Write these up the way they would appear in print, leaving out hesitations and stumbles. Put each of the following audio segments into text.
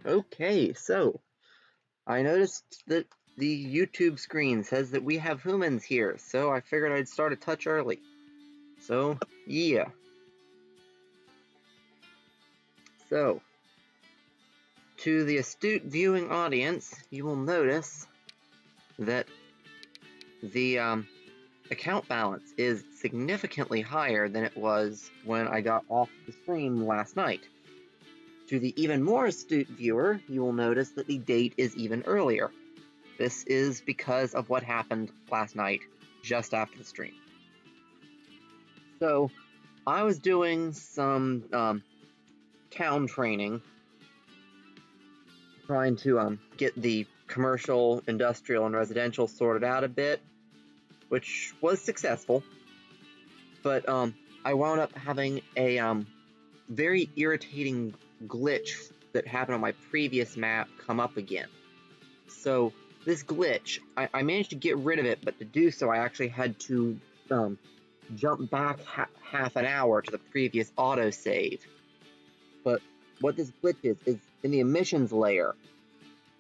Okay, so I noticed that the YouTube screen says that we have humans here, so I figured I'd start a touch early. So, yeah. So, to the astute viewing audience, you will notice that the account balance is significantly higher than it was when I got off the stream last night. To the even more astute viewer, you will notice that the date is even earlier. This is because of what happened last night, just after the stream. So, I was doing some town training, trying to get the commercial, industrial, and residential sorted out a bit, which was successful. But I wound up having a very irritating glitch that happened on my previous map come up again. So this glitch, I managed to get rid of it, but to do so I actually had to jump back half an hour to the previous autosave. But what this glitch is in the emissions layer,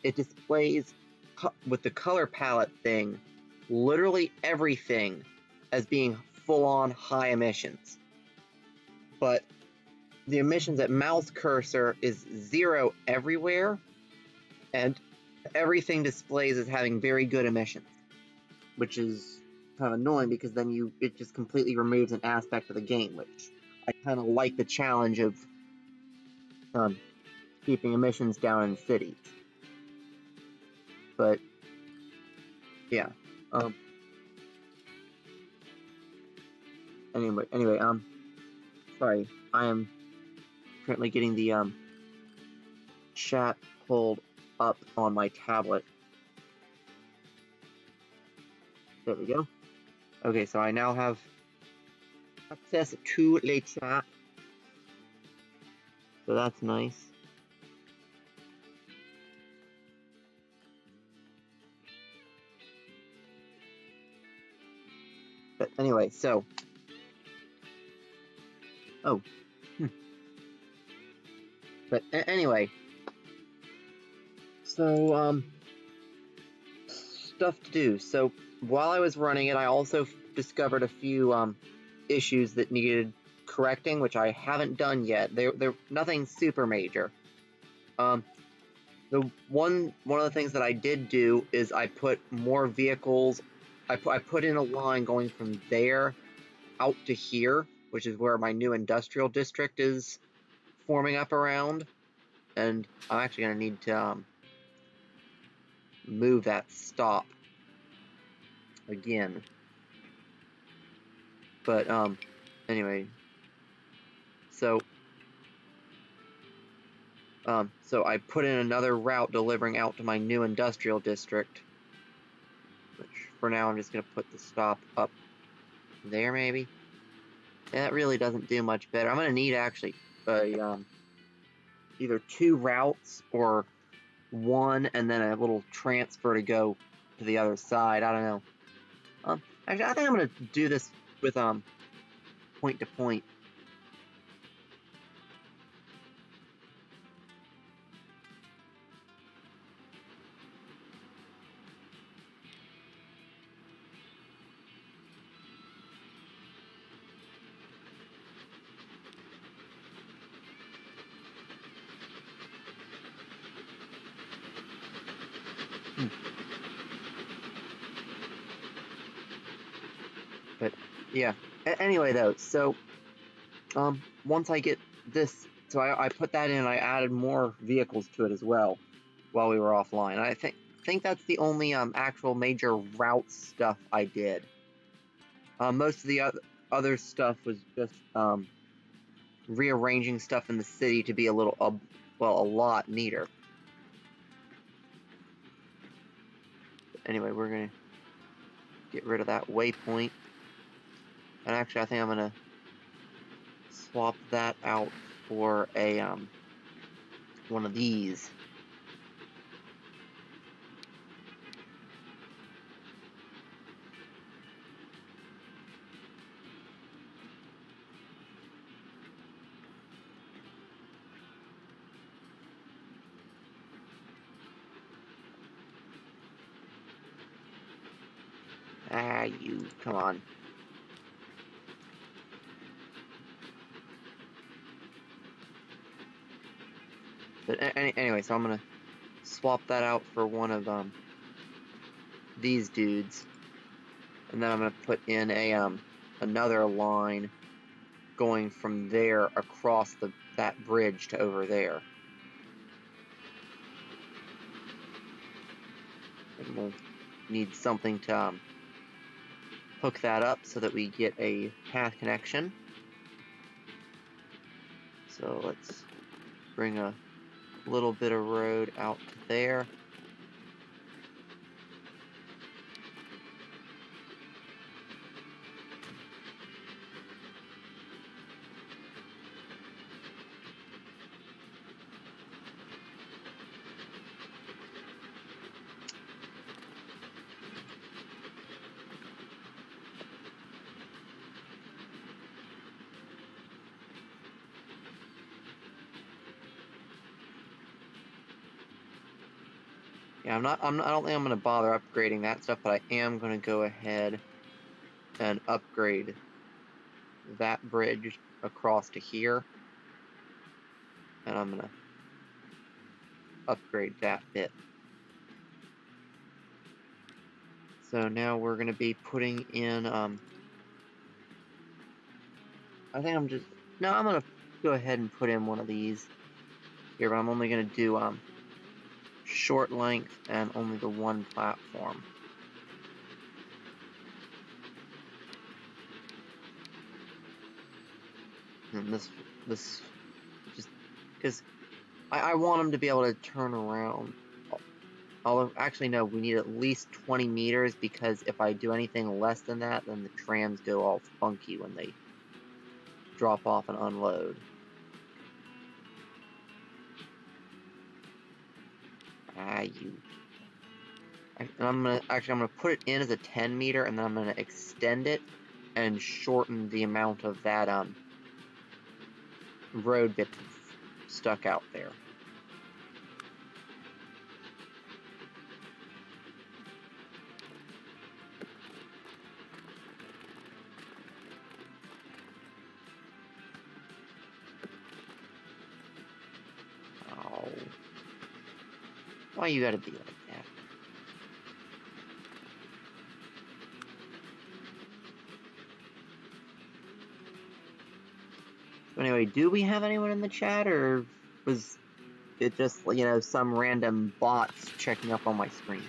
it displays with the color palette thing literally everything as being full-on high emissions. But the emissions at mouse cursor is 0 everywhere, and everything displays as having very good emissions, which is kind of annoying because then it just completely removes an aspect of the game, which I kind of like the challenge of keeping emissions down in cities. But yeah, anyway, sorry, I am currently getting the chat pulled up on my tablet. There we go. Okay, so I now have access to the chat, so that's nice. But anyway, so but anyway, so stuff to do. So while I was running it, I also discovered a few issues that needed correcting, which I haven't done yet. They're nothing super major. The one of the things that I did do is I put more vehicles. I put in a line going from there out to here, which is where my new industrial district is forming up around, and I'm actually going to need to move that stop again. But anyway, so I put in another route delivering out to my new industrial district, which for now I'm just going to put the stop up there maybe. That really doesn't do much better. I'm going to need actually either 2 routes or 1 and then a little transfer to go to the other side. I don't know. Actually, I think I'm going to do this with point to point. But yeah. Anyway, though, so once I get this, so I put that in. I added more vehicles to it as well while we were offline. I think that's the only actual major route stuff I did. Most of the other stuff was just rearranging stuff in the city to be a lot neater. Anyway, we're gonna get rid of that waypoint. And actually, I think I'm gonna swap that out for a one of these. Ah, you, come on. But anyway, so I'm gonna swap that out for one of these dudes, and then I'm gonna put in a another line going from there across that bridge to over there. And we'll need something to hook that up so that we get a path connection. So let's bring a little bit of road out to there. Yeah, I don't think I'm gonna bother upgrading that stuff, but I am gonna go ahead and upgrade that bridge across to here. And I'm gonna upgrade that bit. So now we're gonna be putting in I think I'm gonna go ahead and put in one of these here, but I'm only gonna do short length and only the one platform. And this just because I want them to be able to turn around. Although, actually, no, we need at least 20 meters, because if I do anything less than that, then the trams go all funky when they drop off and unload. Ah, you. And I'm gonna put it in as a 10 meter, and then I'm gonna extend it and shorten the amount of that road bit stuck out there. Oh, why you gotta be like that? So anyway, do we have anyone in the chat, or was it just, some random bots checking up on my screen?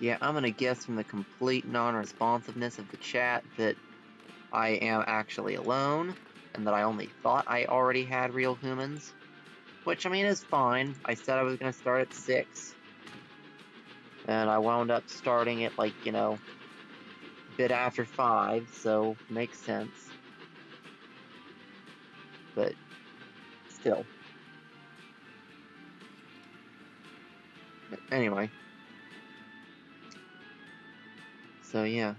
Yeah, I'm gonna guess from the complete non-responsiveness of the chat that I am actually alone, and that I only thought I already had real humans. Which, I mean, is fine. I said I was gonna start at 6. And I wound up starting at, like, a bit after 5, so makes sense. But still. Anyway. So yeah.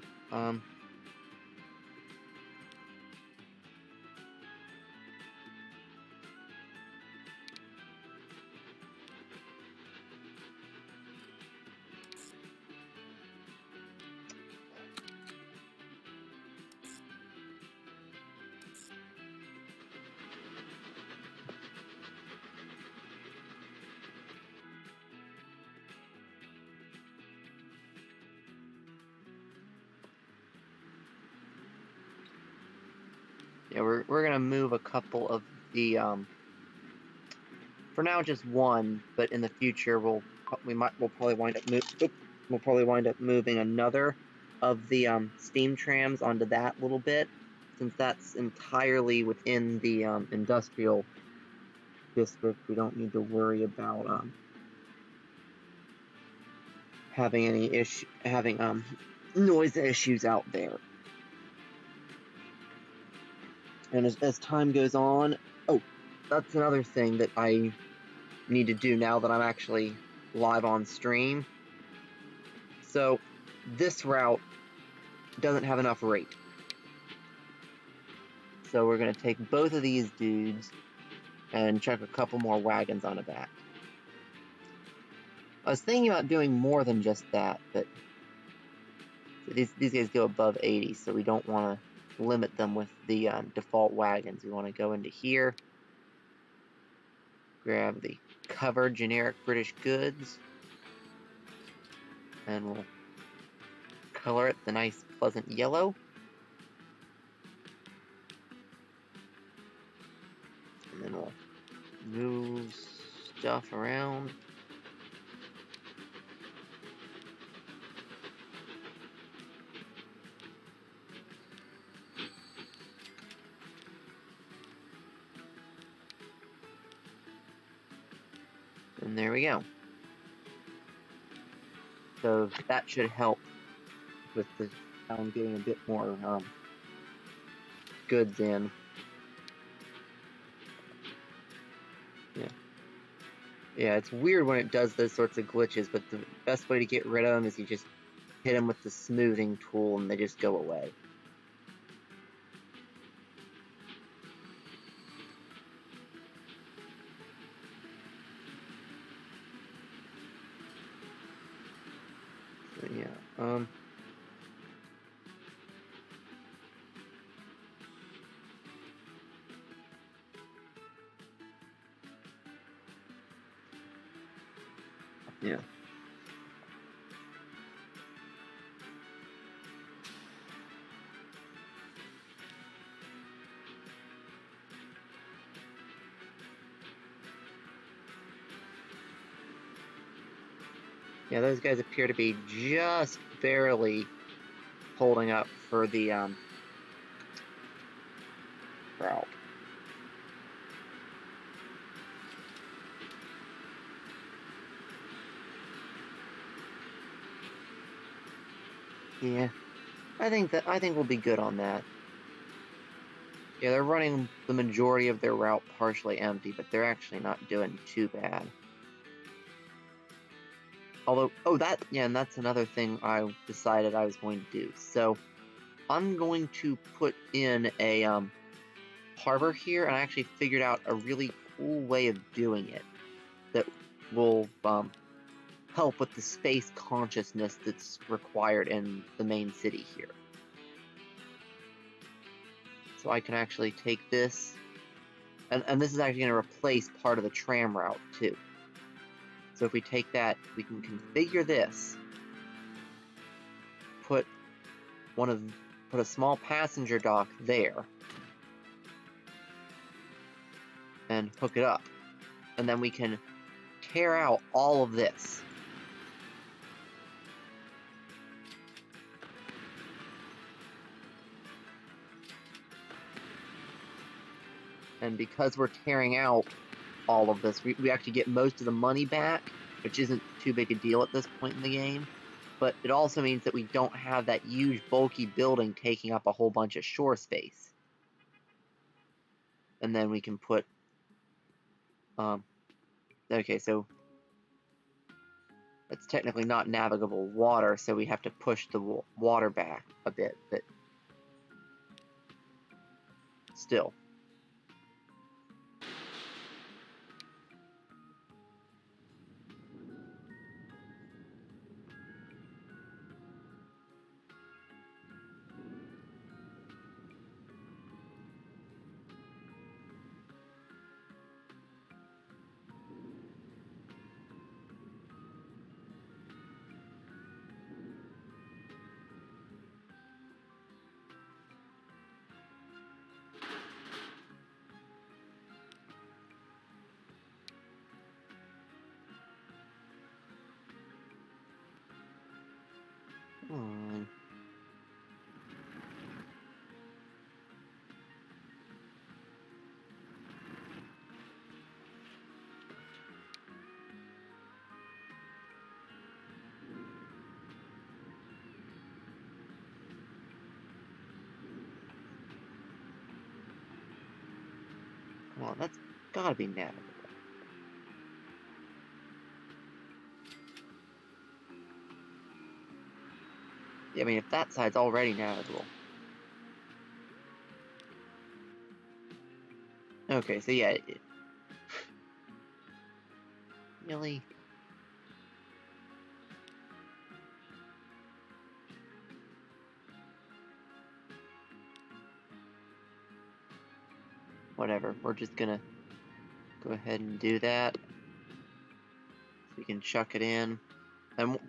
Yeah, we're gonna move a couple of the for now just one, but in the future we'll probably wind up moving another of the steam trams onto that little bit, since that's entirely within the industrial district. We don't need to worry about having noise issues out there. And as time goes on, oh, that's another thing that I need to do now that I'm actually live on stream. So this route doesn't have enough rate. So we're going to take both of these dudes and chuck a couple more wagons on the back. I was thinking about doing more than just that, but these guys go above 80, so we don't want to limit them with the default wagons. We want to go into here, grab the covered generic British goods, and we'll color it the nice pleasant yellow. And then we'll move stuff around. And there we go. So that should help with the town getting a bit more goods in. Yeah, it's weird when it does those sorts of glitches, but the best way to get rid of them is you just hit them with the smoothing tool and they just go away. So, yeah, yeah. Yeah, those guys appear to be just barely holding up for the route. Yeah, I think we'll be good on that. Yeah, they're running the majority of their route partially empty, but they're actually not doing too bad. Although, and that's another thing I decided I was going to do. So, I'm going to put in a harbor here, and I actually figured out a really cool way of doing it that will help with the space consciousness that's required in the main city here. So I can actually take this, and this is actually going to replace part of the tram route too. So if we take that, we can configure this, put a small passenger dock there, and hook it up. And then we can tear out all of this. And because we're tearing out all of this, we actually get most of the money back, which isn't too big a deal at this point in the game. But it also means that we don't have that huge bulky building taking up a whole bunch of shore space. And then we can put okay, so it's technically not navigable water, so we have to push the water back a bit, but still. Come on. Come on, that's gotta be navigable. I mean, if that side's already navigable. Okay, so yeah, really? Whatever, we're just gonna go ahead and do that. So we can chuck it in. And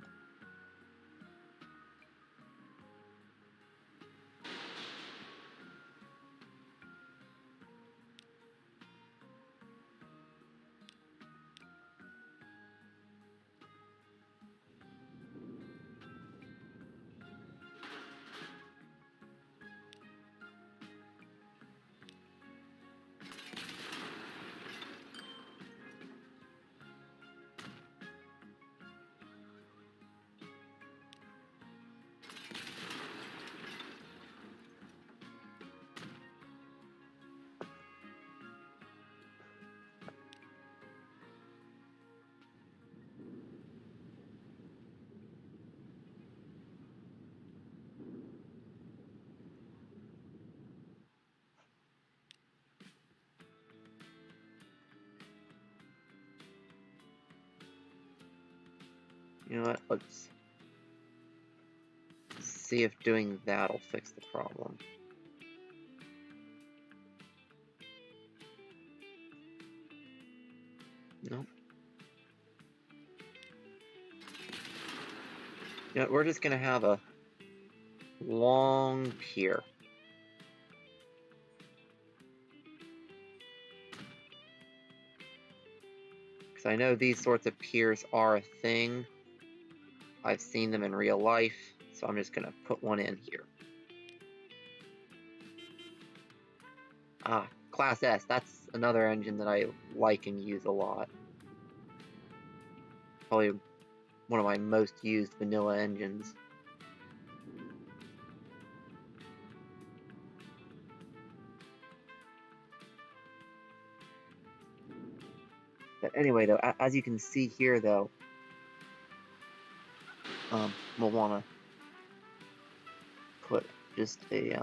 you know what, let's see if doing that'll fix the problem. Nope. You know, we're just gonna have a long pier. Because I know these sorts of piers are a thing. I've seen them in real life, so I'm just gonna put one in here. Ah, Class S, that's another engine that I like and use a lot. Probably one of my most used vanilla engines. But anyway, though, as you can see here, though, we'll want to put just a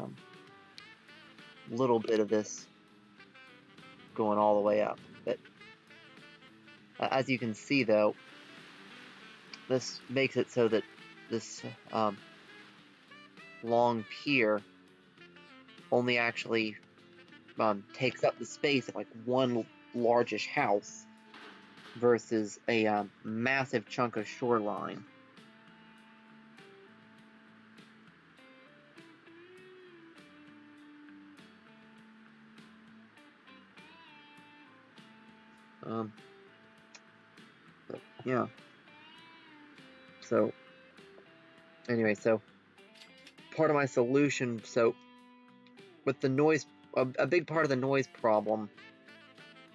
little bit of this going all the way up. But as you can see, though, this makes it so that this long pier only actually takes up the space of like one largish house versus a massive chunk of shoreline. But yeah. So anyway, so part of my solution, so with the noise, a big part of the noise problem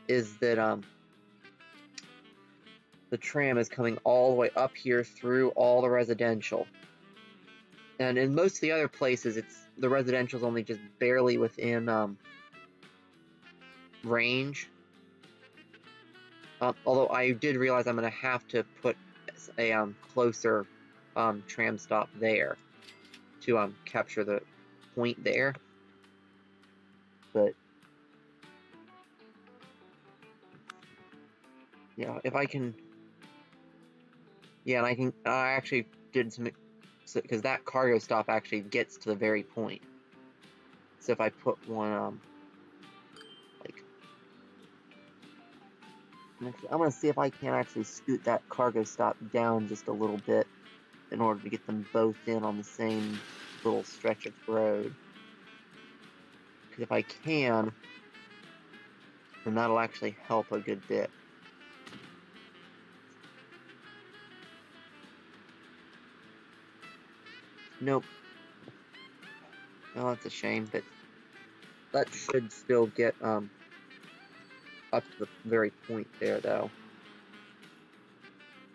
is that the tram is coming all the way up here through all the residential. And in most of the other places, the residential's only just barely within range. Although I did realize I'm going to have to put a closer tram stop there to capture the point there. But yeah, if I can, yeah, and I actually did some, because that cargo stop actually gets to the very point. So if I put one like, I'm gonna see if I can actually scoot that cargo stop down just a little bit in order to get them both in on the same little stretch of road. Because if I can, then that'll actually help a good bit. Nope. Oh, that's a shame, but that should still get up to the very point there, though.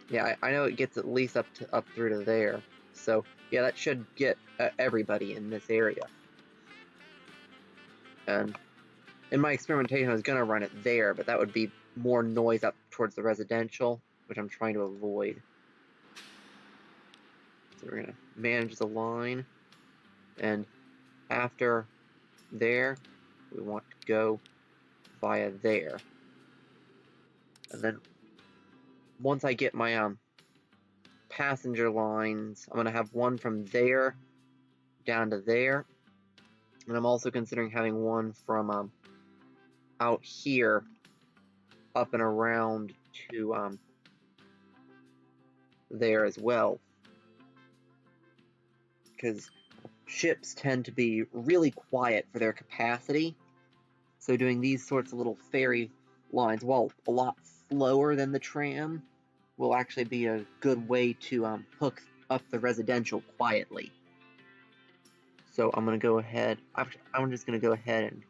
Yeah, I know it gets at least up through to there. So yeah, that should get everybody in this area. And in my experimentation, I was gonna run it there, but that would be more noise up towards the residential, which I'm trying to avoid. So we're gonna manage the line, and after there, we want to go via there. And then once I get my passenger lines, I'm gonna have one from there down to there, and I'm also considering having one from out here up and around to there as well, because ships tend to be really quiet for their capacity, so doing these sorts of little ferry lines, while a lot slower than the tram, will actually be a good way to hook up the residential quietly. So I'm going to go ahead, I'm just going to go ahead and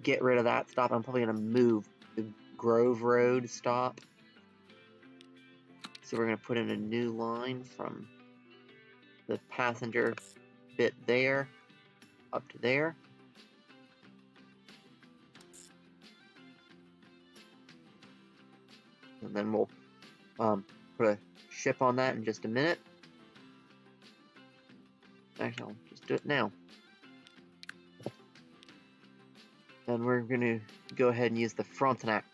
get rid of that stop. I'm probably going to move the Grove Road stop. So we're going to put in a new line from the passenger bit there up to there. And then we'll put a ship on that in just a minute. Actually, I'll just do it now. Then we're going to go ahead and use the Frontenac,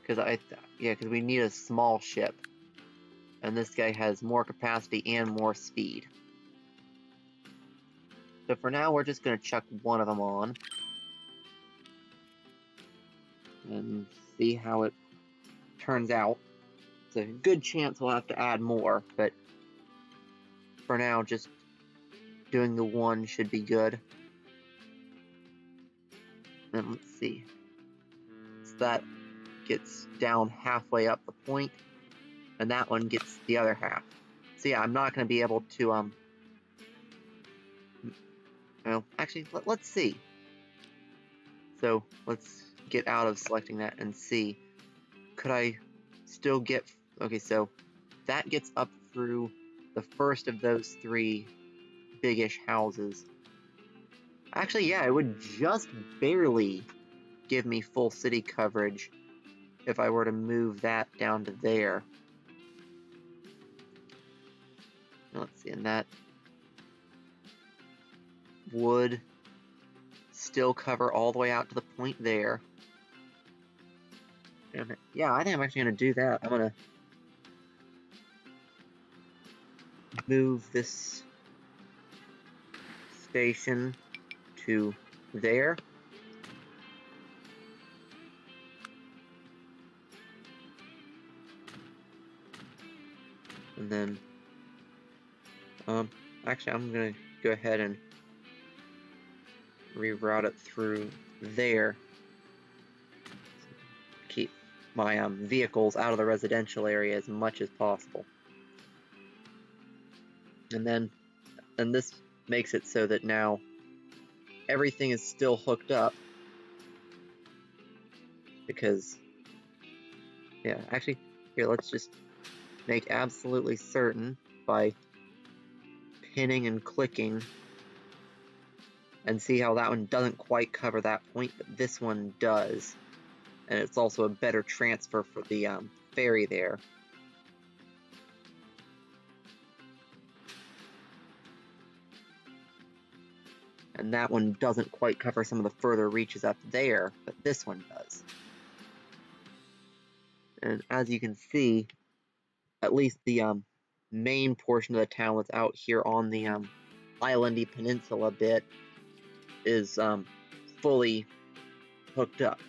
because we need a small ship, and this guy has more capacity and more speed. So for now, we're just going to chuck one of them on and see how it turns out. It's a good chance we'll have to add more, but for now, just doing the one should be good. And let's see. So that gets down halfway up the point, and that one gets the other half. So yeah, I'm not going to be able to, well, actually, let's see. So let's get out of selecting that and see. Could I still get, okay, so that gets up through the first of those three big-ish houses. Actually, yeah, it would just barely give me full city coverage if I were to move that down to there. Now, let's see, and that would still cover all the way out to the point there. And yeah, I think I'm actually going to do that. I'm going to move this station to there. And then, actually, I'm going to go ahead and reroute it through there. Keep my vehicles out of the residential area as much as possible. And this makes it so that now everything is still hooked up, because, yeah, actually, here, let's just make absolutely certain by pinning and clicking and see how that one doesn't quite cover that point, but this one does. And it's also a better transfer for the ferry there. And that one doesn't quite cover some of the further reaches up there, but this one does. And as you can see, at least the main portion of the town that's out here on the islandy peninsula bit is fully hooked up.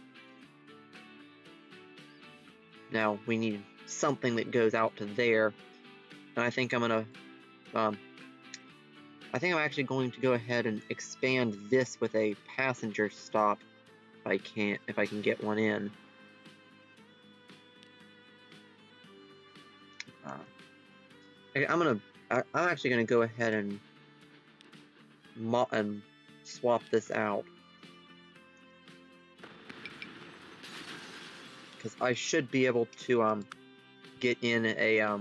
Now we need something that goes out to there, and I think I'm gonna I think I'm actually going to go ahead and expand this with a passenger stop if I can get one in. I'm actually gonna go ahead and swap this out, because I should be able to get in a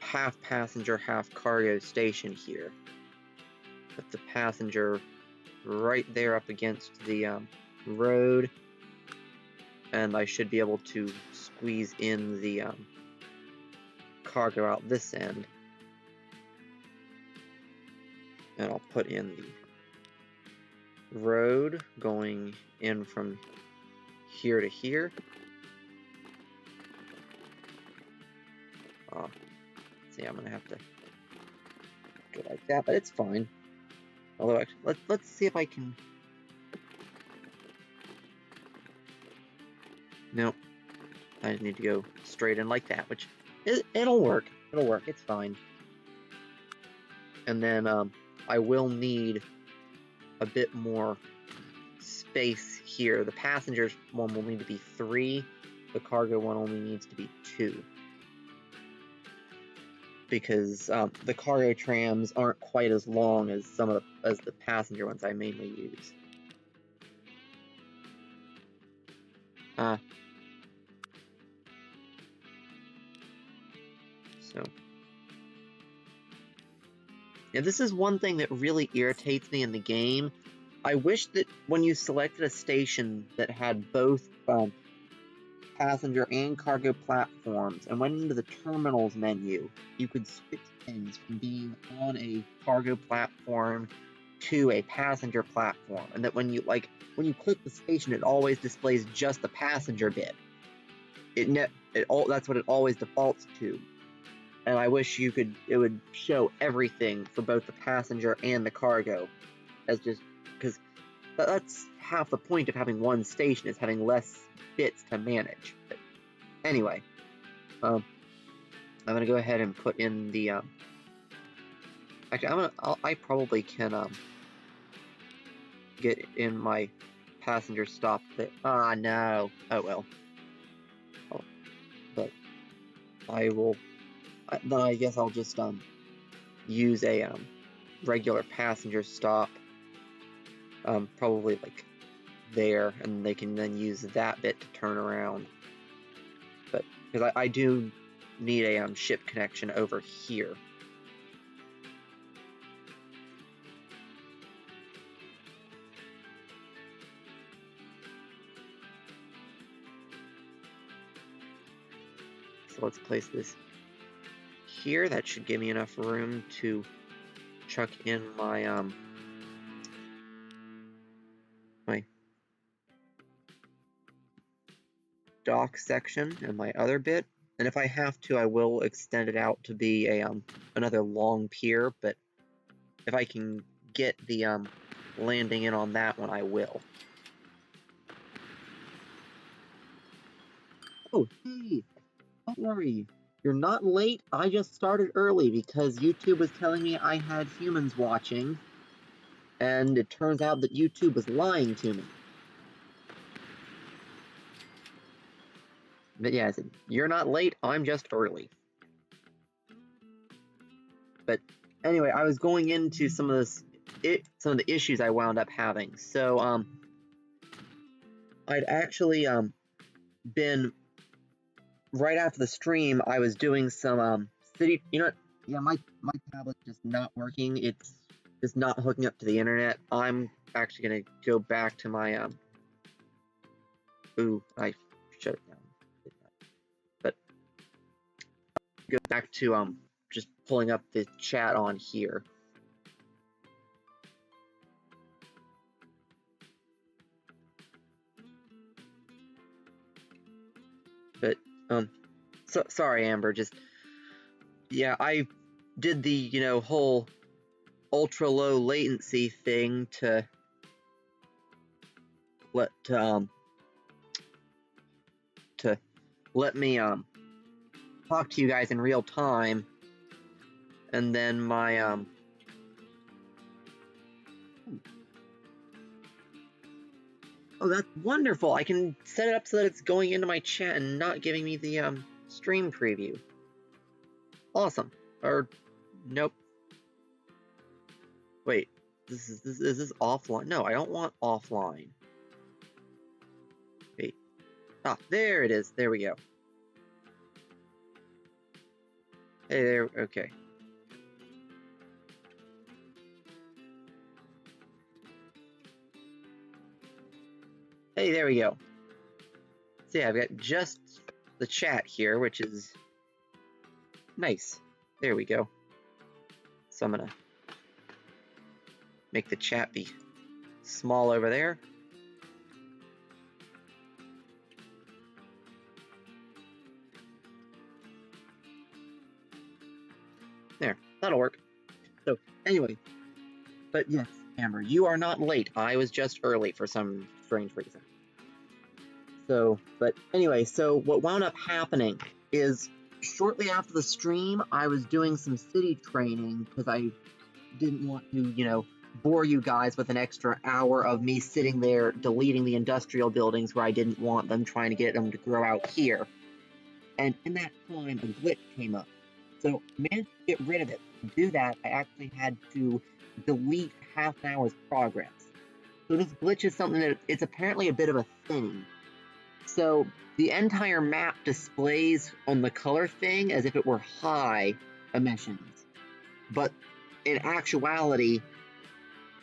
half passenger, half cargo station here. Put the passenger right there up against the road, and I should be able to squeeze in the cargo out this end. And I'll put in the road going in from here to here. See, I'm gonna have to go like that, but it's fine. Although, actually, let's see if I can. Nope. I just need to go straight in like that, which it'll work. It'll work. It's fine. And then I will need a bit more space here. The passengers one will need to be 3. The cargo one only needs to be 2. Because the cargo trams aren't quite as long as as the passenger ones I mainly use. So, yeah, this is one thing that really irritates me in the game. I wish that when you selected a station that had both passenger and cargo platforms and went into the terminals menu, you could switch things from being on a cargo platform to a passenger platform, and that when you click the station, it always displays just the passenger bit. That's what it always defaults to. And I wish it would show everything for both the passenger and the cargo, as just because that's half the point of having one station, is having less bits to manage. But anyway, I'm gonna go ahead and put in the actually I probably can get in my passenger stop there. Ah, no. Oh well. But I will. Then I guess I'll just use a regular passenger stop, probably like there, and they can then use that bit to turn around. But because I do need a ship connection over here. So let's place this here. That should give me enough room to chuck in my my dock section and my other bit. And if I have to, I will extend it out to be a another long pier. But if I can get the landing in on that one, I will. Oh, hey! Don't worry. You're not late. I just started early because YouTube was telling me I had humans watching, and it turns out that YouTube was lying to me. But yeah, I said, you're not late, I'm just early. But anyway, I was going into some of the issues I wound up having. So I'd actually been right after the stream, I was doing some city. You know what? Yeah, my tablet's just not working. It's just not hooking up to the internet. I'm actually gonna go back to my Ooh, I shut it down. But go back to just pulling up the chat on here. But so sorry, Amber. Just yeah, I did the whole ultra low latency thing to let me talk to you guys in real time, and then my oh, that's wonderful. I can set it up so that it's going into my chat and not giving me the stream preview. Awesome. Or nope. Wait, is this offline? No, I don't want offline. Wait. Ah, there it is. There we go. Hey there. Okay. Hey, there we go. So yeah, I've got just the chat here, which is Nice. There we go. So I'm gonna make the chat be small over there. There, that'll work. So anyway, but yes, Amber, you are not late. I was just early for some strange reason. So, but anyway, so what wound up happening is shortly after the stream, I was doing some city training because I didn't want to, bore you guys with an extra hour of me sitting there deleting the industrial buildings where I didn't want them, trying to get them to grow out here. And in that time, a glitch came up. So I managed to get rid of it. To do that, I actually had to delete half an hour's progress. So this glitch is something that it's apparently a bit of a thing. So the entire map displays on the color thing as if it were high emissions. But in actuality,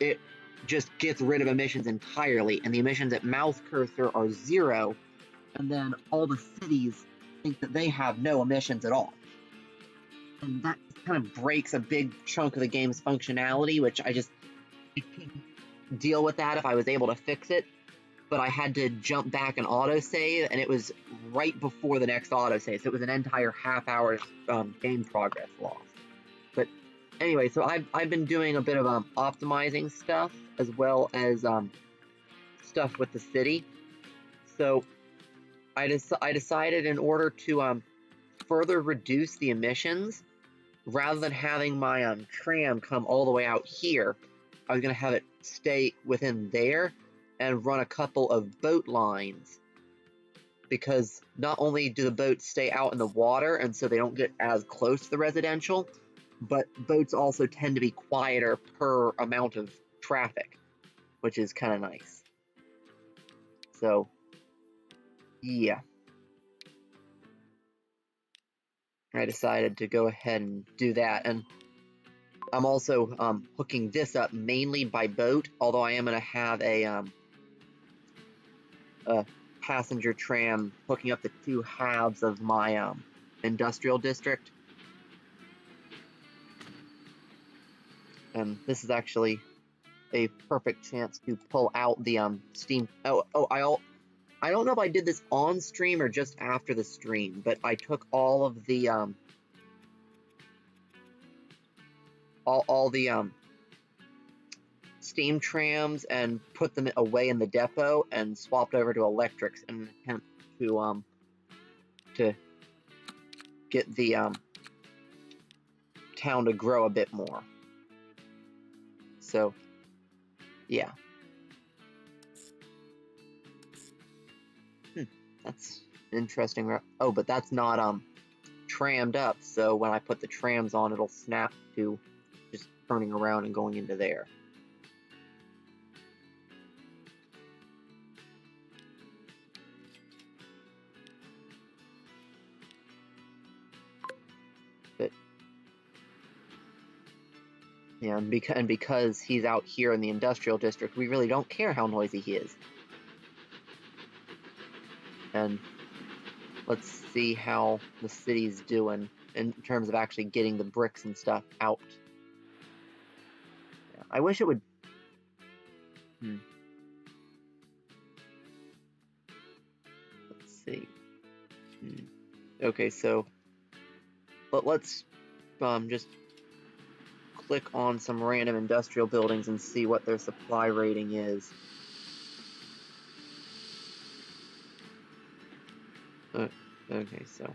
it just gets rid of emissions entirely, and the emissions at mouse cursor are 0, and then all the cities think that they have no emissions at all. And that kind of breaks a big chunk of the game's functionality, which I couldn't deal with that if I was able to fix it. But I had to jump back and autosave, and it was right before the next autosave, so it was an entire half hour game progress lost. But anyway, so I've been doing a bit of optimizing stuff, as well as stuff with the city. So I decided in order to further reduce the emissions, rather than having my tram come all the way out here, I was going to have it stay within there and run a couple of boat lines, because not only do the boats stay out in the water and so they don't get as close to the residential, but boats also tend to be quieter per amount of traffic, which is kind of nice. So yeah, I decided to go ahead and do that. And I'm also hooking this up mainly by boat, although I am going to have a passenger tram hooking up the two halves of my industrial district. And this is actually a perfect chance to pull out the steam. I don't know if I did this on stream or just after the stream, but I took all of the all the steam trams and put them away in the depot and swapped over to electrics in an attempt to get the town to grow a bit more. So yeah. That's interesting. Oh, but that's not trammed up, so when I put the trams on, it'll snap to just turning around and going into there. But yeah, and because he's out here in the industrial district, we really don't care how noisy he is. And let's see how the city's doing in terms of actually getting the bricks and stuff out. Yeah, I wish it would. Let's see. Okay, so let's just click on some random industrial buildings and see what their supply rating is. Okay, so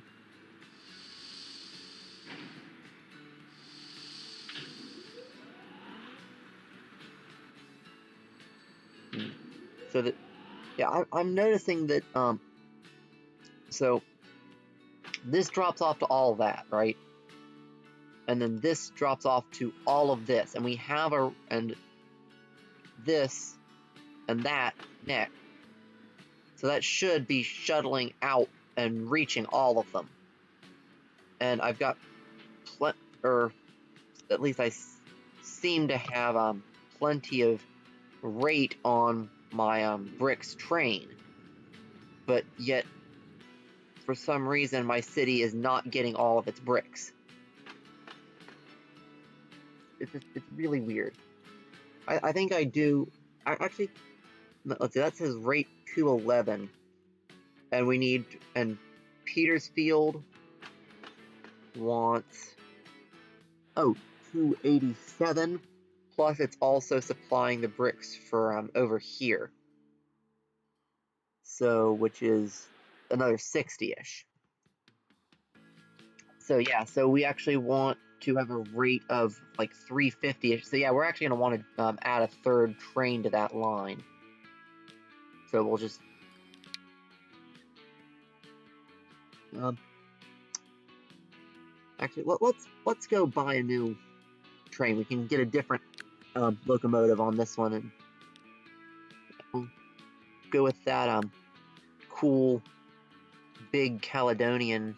that, yeah, I'm noticing that so this drops off to all that, right? And then this drops off to all of this, and we have and this and that next. So that should be shuttling out and reaching all of them. And I've got or at least I seem to have plenty of rate on my bricks train, but yet for some reason my city is not getting all of its bricks. it's really weird. I think I do. Actually, let's see. That says rate 211, and we need and Petersfield wants 287. Plus, it's also supplying the bricks for over here. So, which is another 60-ish. So yeah, so we actually want to have a rate of like 350-ish. So yeah, we're actually going to want to add a third train to that line. So we'll just actually let's go buy a new train. We can get a different locomotive on this one, and we'll go with that cool big Caledonian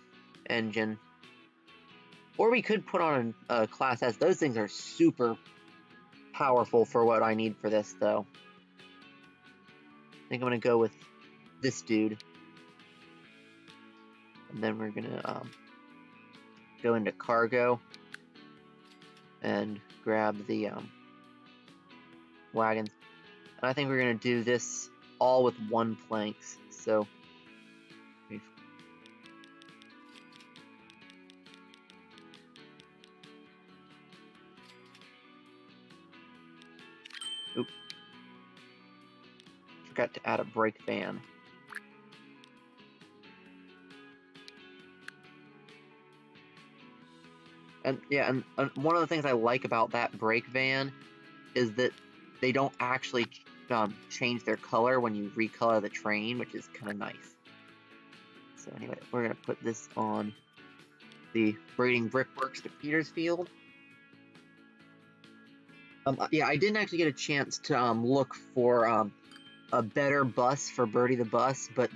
engine. Or we could put on a Class S. Those things are super powerful for what I need for this, though. I think I'm going to go with this dude. And then we're going to go into cargo and grab the wagons. And I think we're going to do this all with one planks. So oops. Forgot to add a brake van. And yeah, and one of the things I like about that brake van is that they don't actually change their color when you recolor the train, which is kind of nice. So anyway, we're going to put this on the Braiding Brickworks to Petersfield. Yeah, I didn't actually get a chance to look for a better bus for Birdie the Bus, but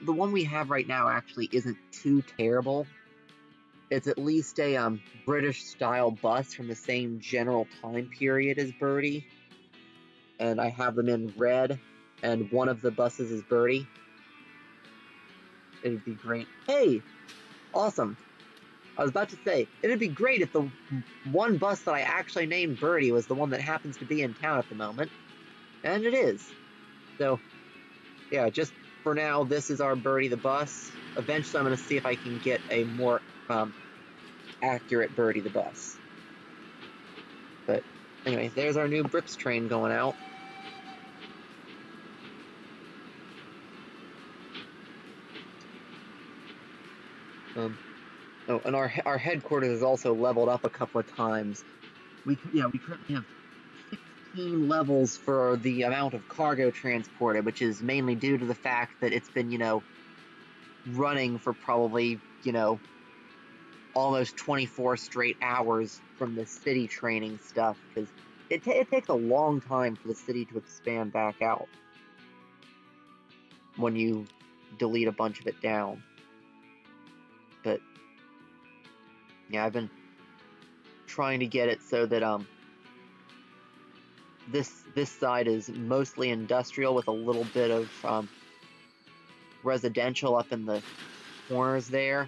the one we have right now actually isn't too terrible. It's at least a British-style bus from the same general time period as Birdie. And I have them in red, and one of the buses is Birdie. It'd be great. Hey! Awesome. I was about to say, it'd be great if the one bus that I actually named Birdie was the one that happens to be in town at the moment. And it is. So, yeah, just for now, this is our Birdie the Bus. Eventually, I'm going to see if I can get a more accurate Birdie the Bus. But anyway, there's our new bricks train going out. Oh, and our headquarters is also leveled up a couple of times. We currently have 16 levels for the amount of cargo transported, which is mainly due to the fact that it's been, running for probably, almost 24 straight hours from the city training stuff, because it takes a long time for the city to expand back out when you delete a bunch of it down. But yeah, I've been trying to get it so that this side is mostly industrial with a little bit of residential up in the corners there.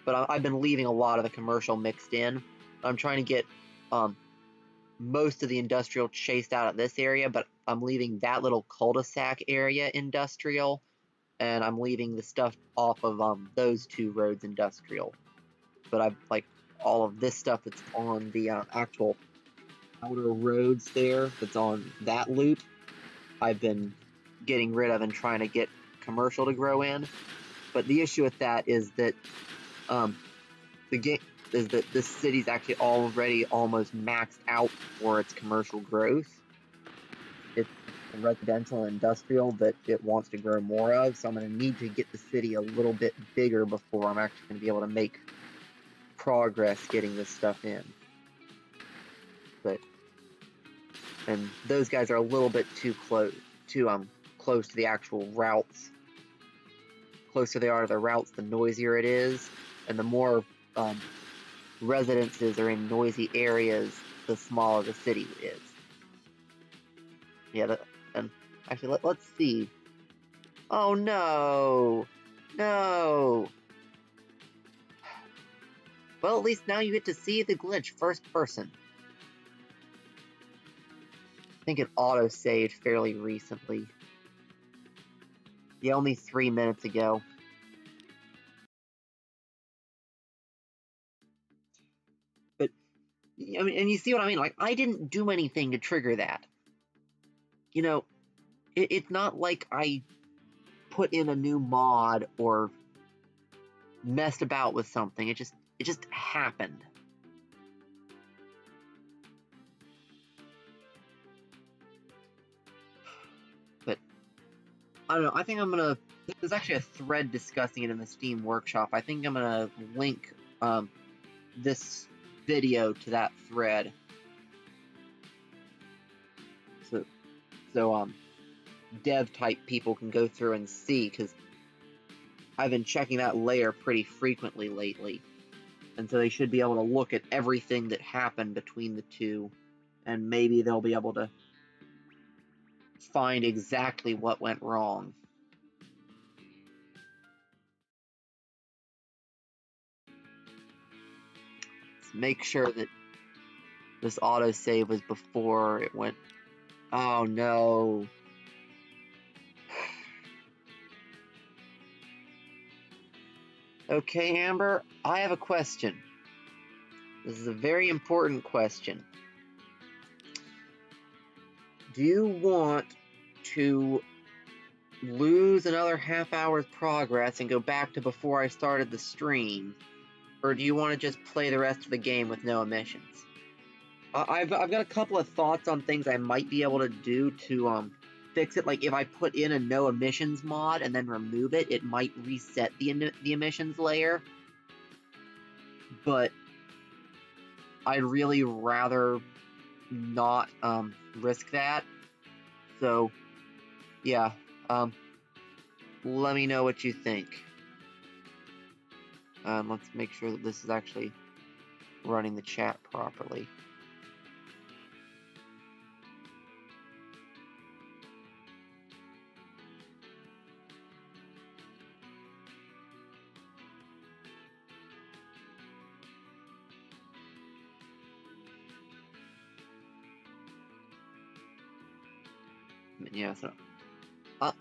But I've been leaving a lot of the commercial mixed in. I'm trying to get most of the industrial chased out of this area, but I'm leaving that little cul-de-sac area industrial, and I'm leaving the stuff off of those two roads industrial. But I've like all of this stuff that's on the actual outer roads there, that's on that loop, I've been getting rid of and trying to get commercial to grow in. But the issue with that is that this city's actually already almost maxed out for its commercial growth. It's residential and industrial that it wants to grow more of, so I'm going to need to get the city a little bit bigger before I'm actually going to be able to make progress getting this stuff in. And those guys are a little bit too close to the actual routes. Closer they are to the routes, the noisier it is, and the more residences are in noisy areas, the smaller the city is. Yeah, and actually, let's see. Oh no! No! Well, at least now you get to see the glitch first person. I think it auto-saved fairly recently. Yeah, only 3 minutes ago. But, I mean, and you see what I mean? Like, I didn't do anything to trigger that. You know, it's not like I put in a new mod or messed about with something. It just happened. But I don't know. I think I'm gonna. There's actually a thread discussing it in the Steam Workshop. I think I'm gonna link this video to that thread. So dev type people can go through and see, because I've been checking that layer pretty frequently lately, and so they should be able to look at everything that happened between the two, and maybe they'll be able to find exactly what went wrong. Let's make sure that this autosave was before it went. Oh no. Okay, Amber, I have a question. This is a very important question. Do you want to lose another half hour's progress and go back to before I started the stream? Or do you want to just play the rest of the game with no emissions? I've got a couple of thoughts on things I might be able to do to fix it. Like, if I put in a no emissions mod and then remove it, it might reset the emissions layer. But I'd really rather not risk that. So yeah, let me know what you think. Let's make sure that this is actually running the chat properly. Yeah, so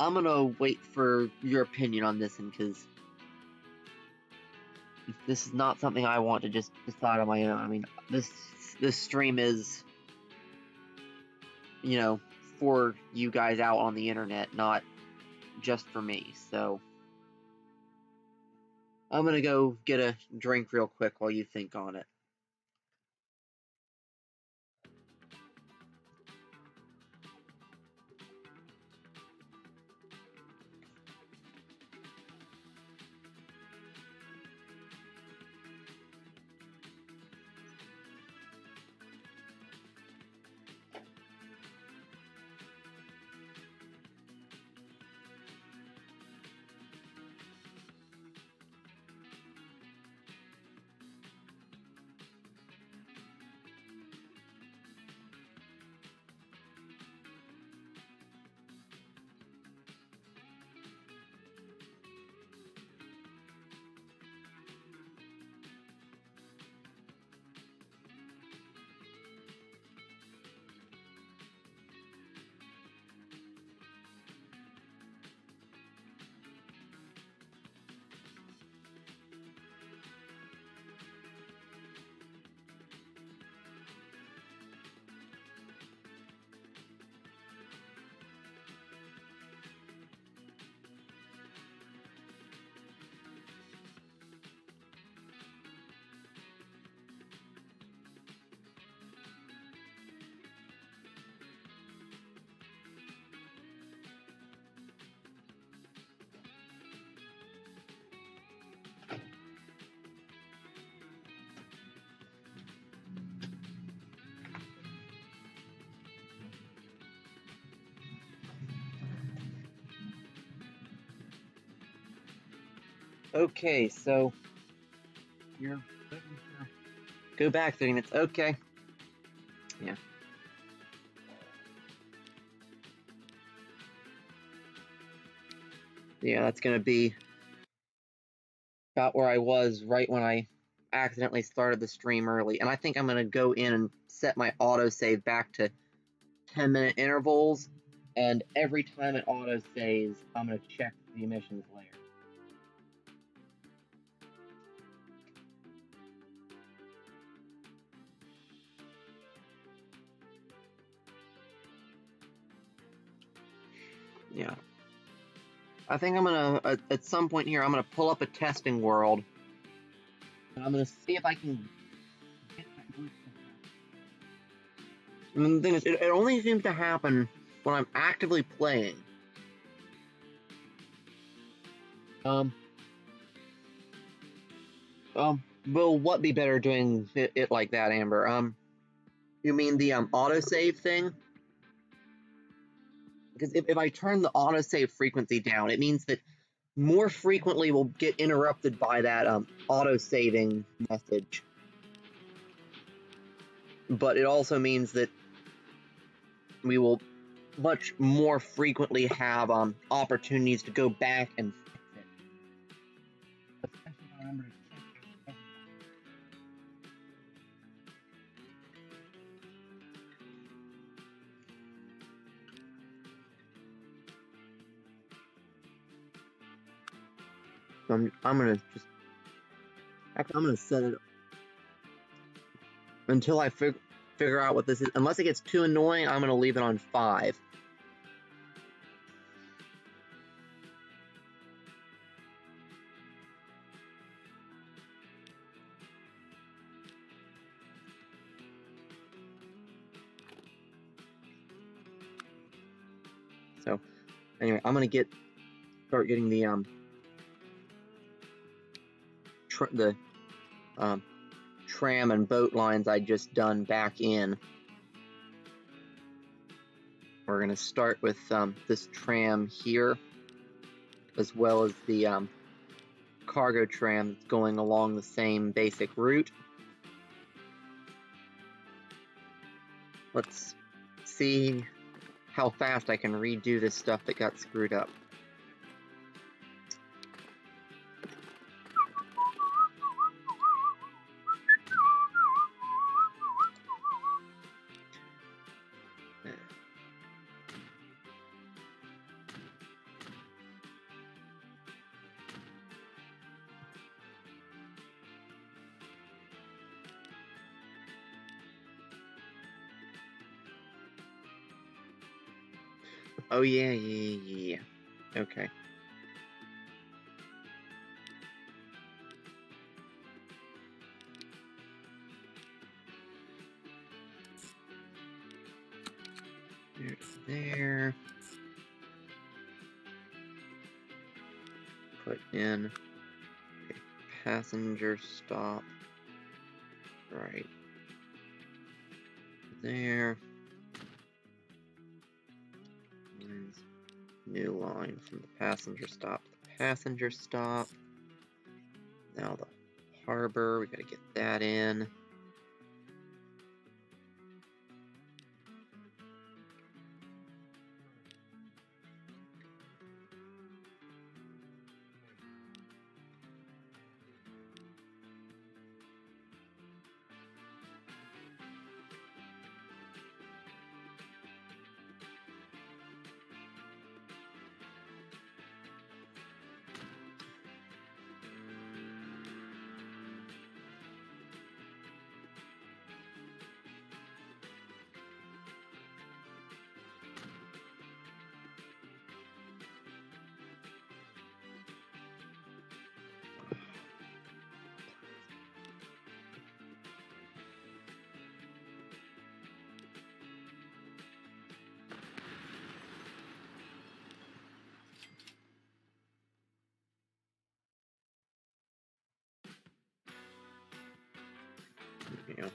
I'm gonna wait for your opinion on this one, because this is not something I want to just decide on my own. I mean, this stream is, you know, for you guys out on the internet, not just for me. So I'm gonna go get a drink real quick while you think on it. Okay, so you're go back 3 minutes. Okay. Yeah. Yeah, that's gonna be about where I was right when I accidentally started the stream early, and I think I'm going to go in and set my autosave back to 10-minute intervals, and every time it autosaves, I'm going to check the emissions layer. Yeah. I think I'm going to, at some point here, I'm going to pull up a testing world, and I'm going to see if I can get that glitch to happen. And the thing is, it only seems to happen when I'm actively playing. Will what be better doing it like that, Amber? You mean the autosave thing? Because if I turn the autosave frequency down, it means that more frequently we'll get interrupted by that autosaving message. But it also means that we will much more frequently have opportunities to go back and fix it. Especially if I remember to check everything. I'm gonna just actually I'm gonna set it until I figure out what this is. Unless it gets too annoying, I'm gonna leave it on 5. So anyway, I'm gonna start getting the tram and boat lines I just done back in. We're gonna start with this tram here, as well as the cargo tram that's going along the same basic route. Let's see how fast I can redo this stuff that got screwed up. Oh yeah. Okay. There's there. Put in a passenger stop right there. New line from the passenger stop to the passenger stop. Now the harbor, we gotta get that in. Yeah.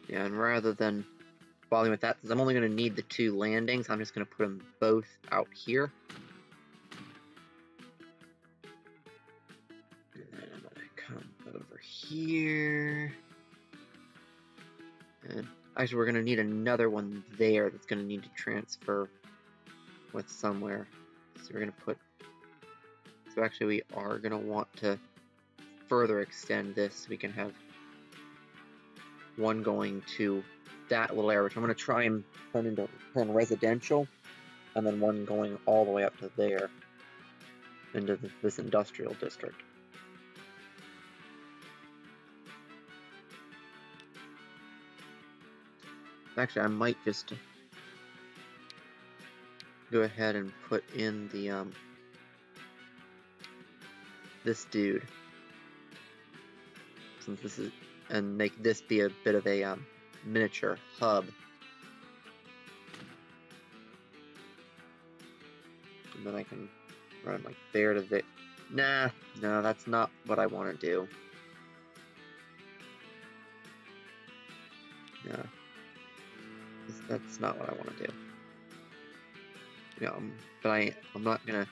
Yeah, and rather than bothering with that, because I'm only going to need the 2 landings, I'm just going to put them both out here. And then I'm going to come over here. And actually, we're going to need another one there that's going to need to transfer with somewhere. So we're going to put... So actually, we are going to want to further extend this so we can have one going to that little area, which I'm going to try and turn residential, and then one going all the way up to there into this industrial district. Actually, I might just go ahead and put in the this dude, since this is, and make this be a bit of a miniature hub. And then I can run like there to there. Nah, no, that's not what I want to do. No, that's not what I want to do. Yeah, but I'm not gonna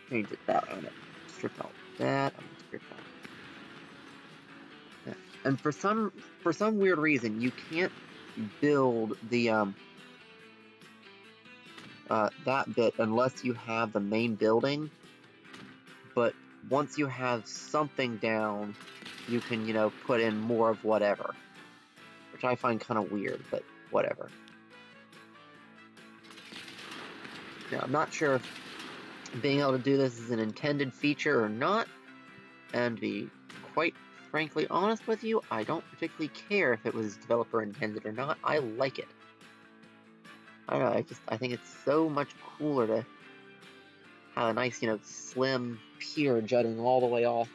change it that. I'm gonna strip out that. I'm gonna strip out that. And for some weird reason, you can't build the that bit unless you have the main building. But once you have something down, you can, you know, put in more of whatever, which I find kind of weird, but whatever. Now, I'm not sure if being able to do this is an intended feature or not, and to be quite frankly honest with you, I don't particularly care if it was developer intended or not. I like it. I don't know, I think it's so much cooler to have a nice, you know, slim pier jutting all the way off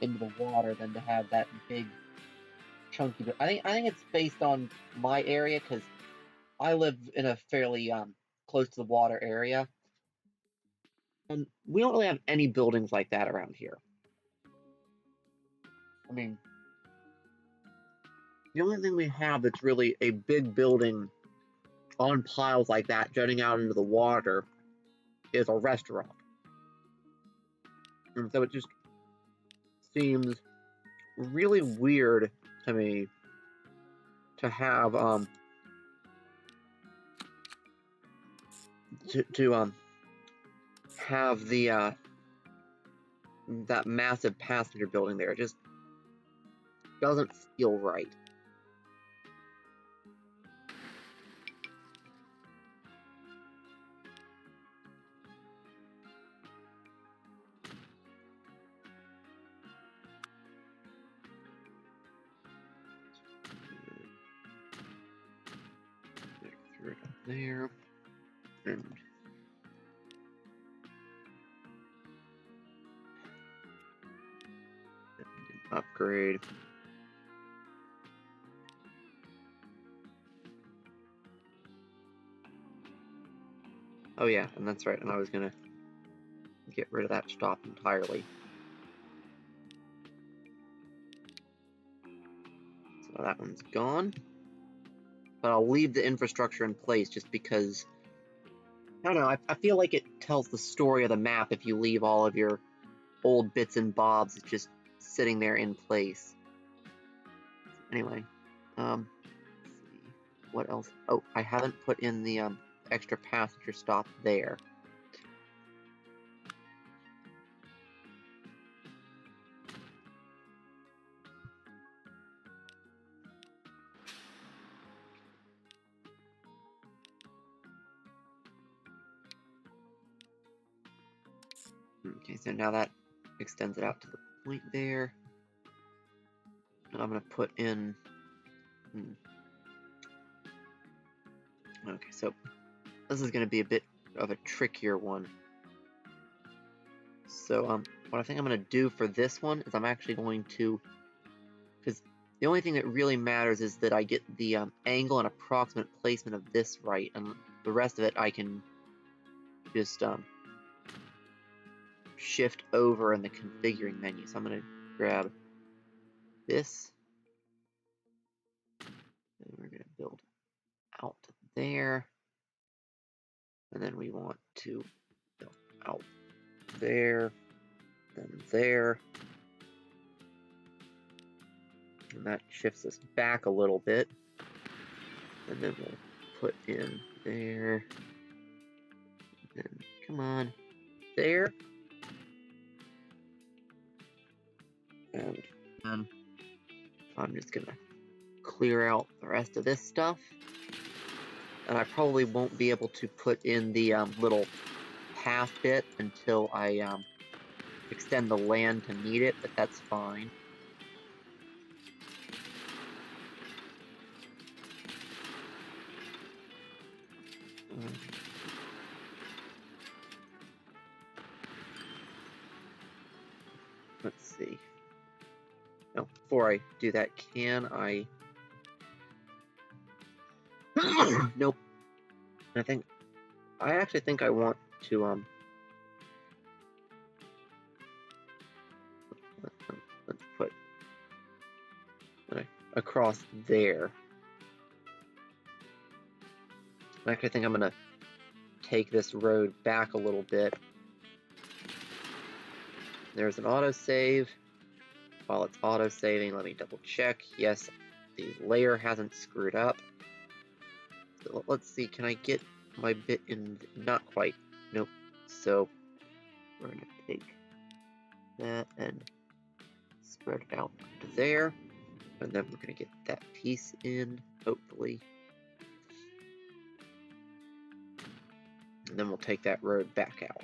into the water than to have that big chunky. But I think it's based on my area, because I live in a fairly close to the water area, and we don't really have any buildings like that around here. I mean, the only thing we have that's really a big building on piles like that jutting out into the water is a restaurant. And so it just seems really weird to me to have have the that massive passenger building there. It just doesn't feel right. Through it up there, and upgrade. Oh yeah, and that's right, and I was gonna get rid of that stop entirely. So that one's gone. But I'll leave the infrastructure in place just because, I don't know, I feel like it tells the story of the map if you leave all of your old bits and bobs just sitting there in place. Anyway, let's see, what else? Oh, I haven't put in the extra passenger stop there. Okay, so now that extends it out to the point there. And I'm going to put in... Okay, so this is going to be a bit of a trickier one. So what I think I'm going to do for this one is I'm actually going to... Because the only thing that really matters is that I get the angle and approximate placement of this right, and the rest of it I can just shift over in the configuring menu. So I'm going to grab this, out to there. And then we want to go out there, then there. And that shifts us back a little bit. And then we'll put in there. And come on, there. And I'm just gonna clear out the rest of this stuff. And I probably won't be able to put in the little path bit until I extend the land to need it, but that's fine. Let's see. No, before I do that, can I... Nope. I actually think I want to, let's put across there. I actually think I'm gonna take this road back a little bit. There's an autosave. While it's auto-saving, let me double check. Yes, the layer hasn't screwed up. So let's see, can I get my bit in? Not quite. Nope. So we're gonna take that and spread it out to there. And then we're gonna get that piece in, hopefully. And then we'll take that road back out.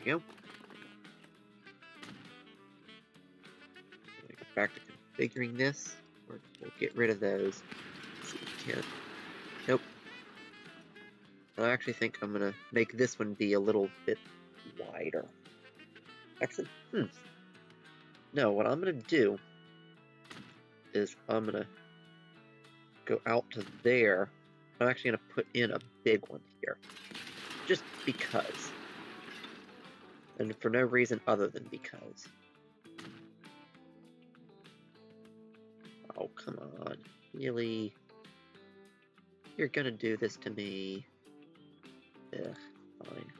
There we go. Back to configuring this. We'll get rid of those. Let's see, we can't. Nope. I actually think I'm gonna make this one be a little bit wider. Actually, no, what I'm gonna do is I'm gonna go out to there. I'm actually gonna put in a big one here. Just because. And for no reason other than because. Oh, come on. Really? You're gonna do this to me? Ugh, fine.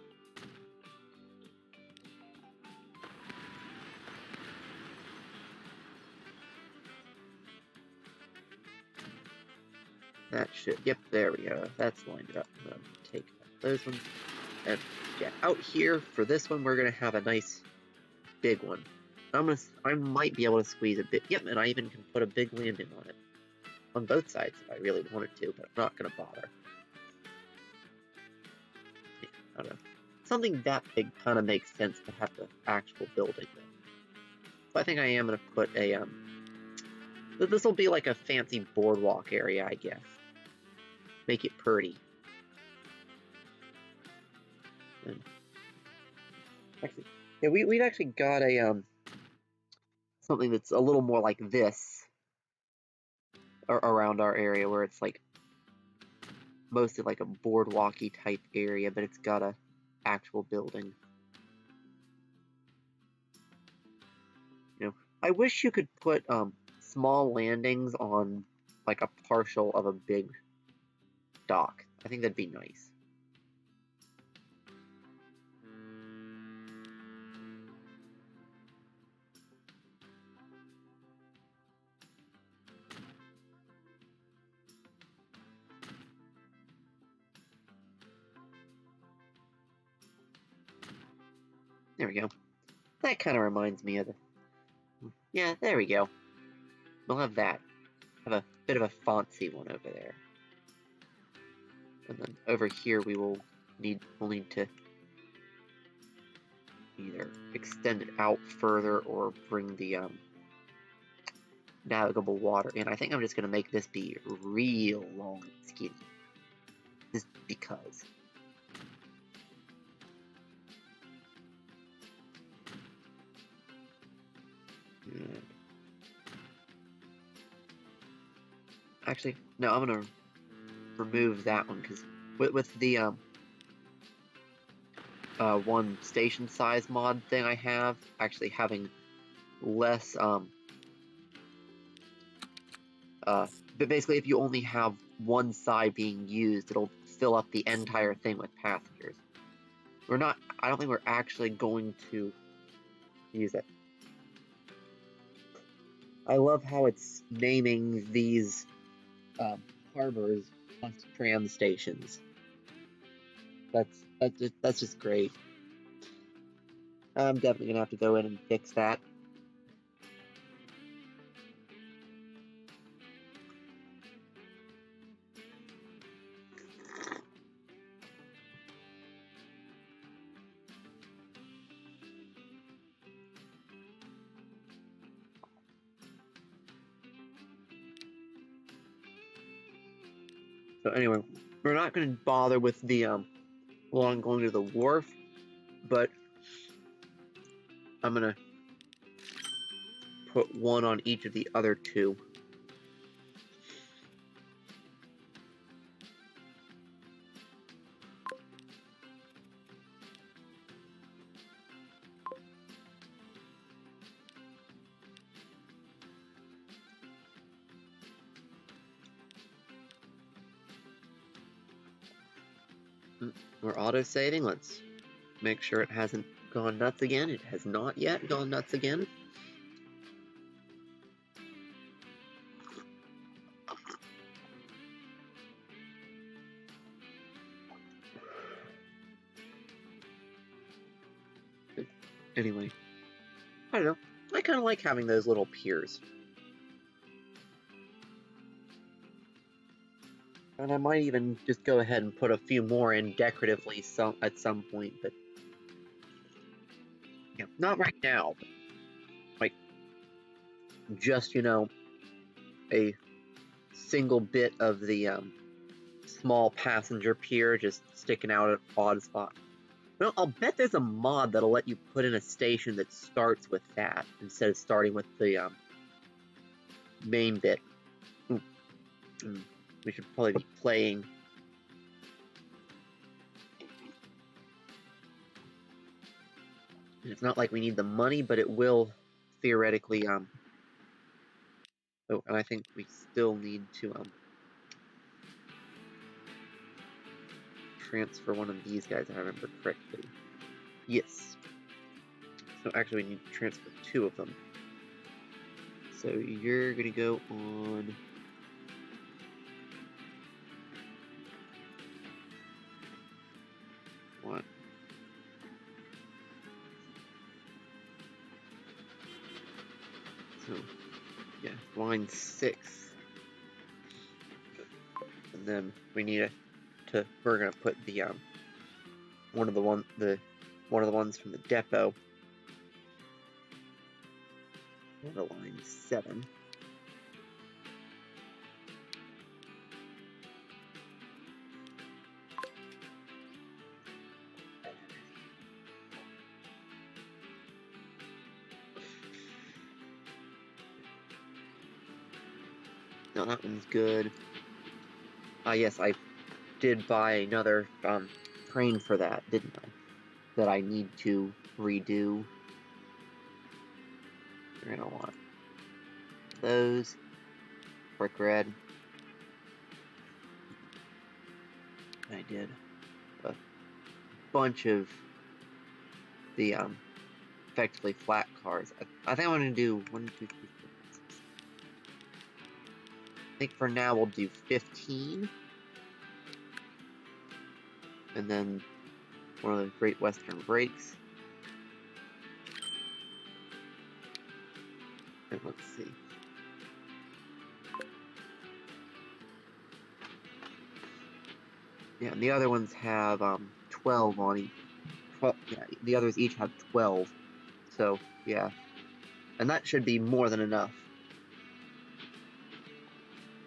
That should, yep, there we go. That's lined up. I'm gonna take those ones. And yeah, out here for this one, we're gonna have a nice big one. I might be able to squeeze a bit. Yep, and I even can put a big landing on it. On both sides if I really wanted to, but I'm not gonna bother. Yeah, I don't know. Something that big kind of makes sense to have the actual building though. So I think I am gonna put a this will be like a fancy boardwalk area, I guess. Make it pretty. And actually, yeah, we've actually got a something that's a little more like this around our area, where it's like mostly like a boardwalky type area, but it's got a actual building. You know, I wish you could put small landings on like a partial of a big dock. I think that'd be nice. There we go. That kind of reminds me of the... Yeah, there we go. We'll have that. Have a bit of a fancy one over there. And then over here we'll need to either extend it out further or bring the navigable water in. I think I'm just going to make this be real long and skinny. Just because. Actually, no, I'm gonna remove that one, because with the one station size mod thing I have, actually having less but basically if you only have one side being used, it'll fill up the entire thing with passengers. I don't think we're actually going to use it. I love how it's naming these harbors plus tram stations. That's just great. I'm definitely gonna have to go in and fix that. So anyway, we're not going to bother with the one going to the wharf, but I'm going to put one on each of the other two. We're auto-saving. Let's make sure it hasn't gone nuts again. It has not yet gone nuts again. Anyway, I don't know. I kind of like having those little piers. And I might even just go ahead and put a few more in decoratively at some point, but yeah, not right now. Like, just, a single bit of the small passenger pier just sticking out at odd spots. Well, I'll bet there's a mod that'll let you put in a station that starts with that instead of starting with the main bit. We should probably be playing. It's not like we need the money, but it will theoretically oh, and I think we still need to transfer one of these guys, if I remember correctly. Yes. So actually we need to transfer two of them. So you're gonna go on what? So yeah, line 6. And then we need we're gonna put the one of the ones from the depot on the line 7. No, that one's good. Yes, I did buy another train for that, didn't I? That I need to redo. You're gonna want those. Brick red. I did a bunch of the effectively flat cars. I think I'm gonna do 1, 2, 3, 4, 5, 6. I think for now we'll do 15. And then one of the Great Western Breaks. And let's see. Yeah, and the other ones have 12 on each. 12, yeah, the others each have 12. So, yeah. And that should be more than enough.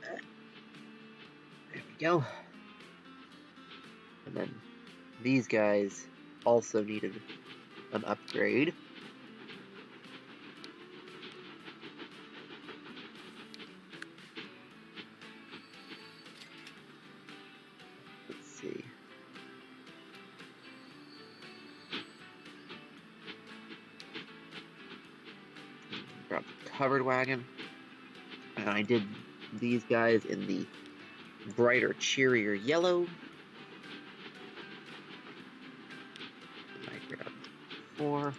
There we go. And then these guys also needed an upgrade. covered wagon, and I did these guys in the brighter, cheerier yellow. I grabbed 4.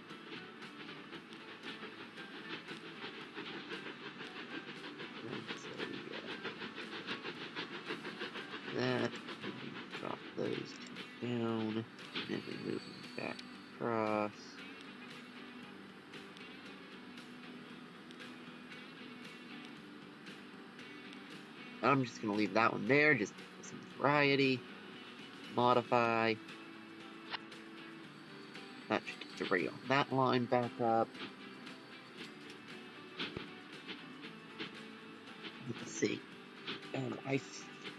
So that, and we drop those 2 down, and then we move them back across. I'm just going to leave that one there, just for some variety. Modify. That should get the rate on that line back up. Let's see. And I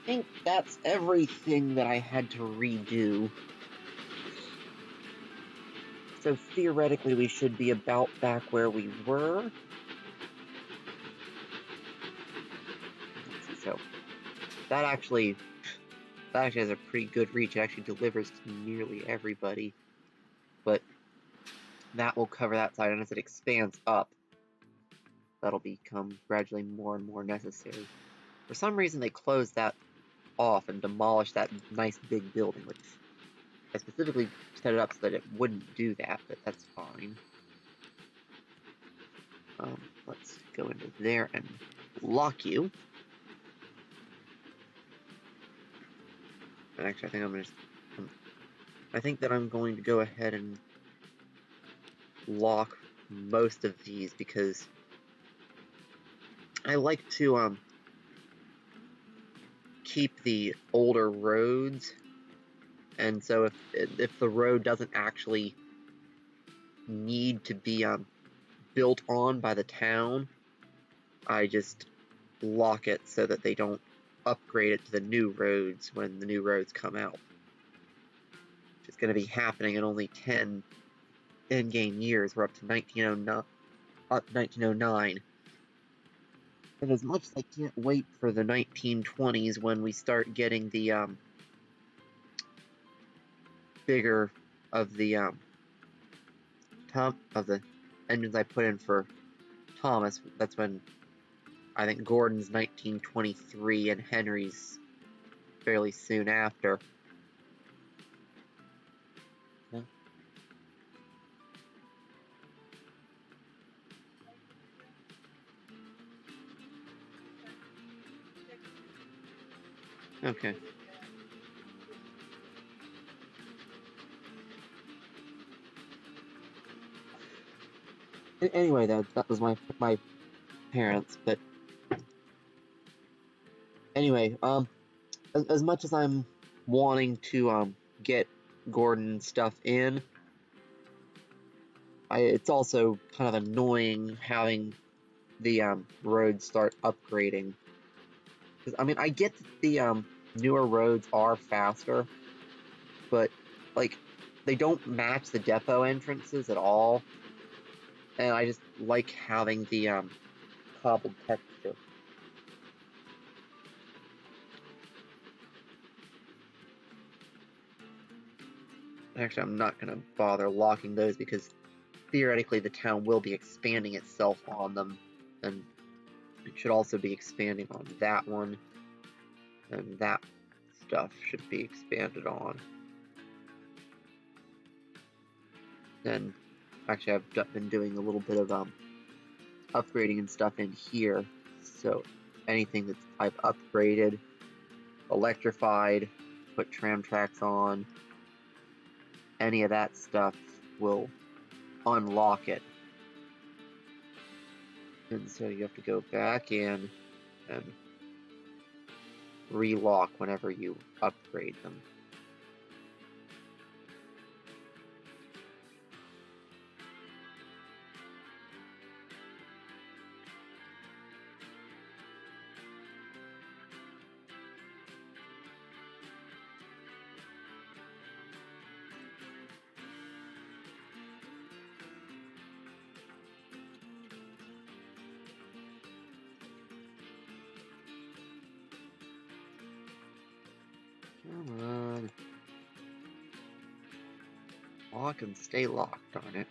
think that's everything that I had to redo. So theoretically, we should be about back where we were. Let's see, so that actually has a pretty good reach. It actually delivers to nearly everybody. But that will cover that side, and as it expands up, that'll become gradually more and more necessary. For some reason, they closed that off and demolished that nice big building, which I specifically set it up so that it wouldn't do that, but that's fine. Let's go into there and lock you. And actually, I think that I'm going to go ahead and lock most of these because I like to keep the older roads, and so if the road doesn't actually need to be built on by the town, I just lock it so that they don't upgrade it to the new roads when the new roads come out. Which is going to be happening in only 10 in-game years. We're up to 1909. And as much as I can't wait for the 1920s when we start getting the bigger of the engines I put in for Thomas, that's when I think Gordon's 1923 and Henry's fairly soon after. Yeah. Okay. Anyway, that was my parents, but anyway, as much as I'm wanting to get Gordon stuff in, it's also kind of annoying having the roads start upgrading. Because I mean, I get that the newer roads are faster, but like they don't match the depot entrances at all, and I just like having the cobbled texture. Actually, I'm not going to bother locking those because theoretically the town will be expanding itself on them, and it should also be expanding on that one, and that stuff should be expanded on. And actually, I've been doing a little bit of upgrading and stuff in here, so anything that I've upgraded, electrified, put tram tracks on, any of that stuff will unlock it. And so you have to go back in and relock whenever you upgrade them. Come on. Lock and stay locked, darn it.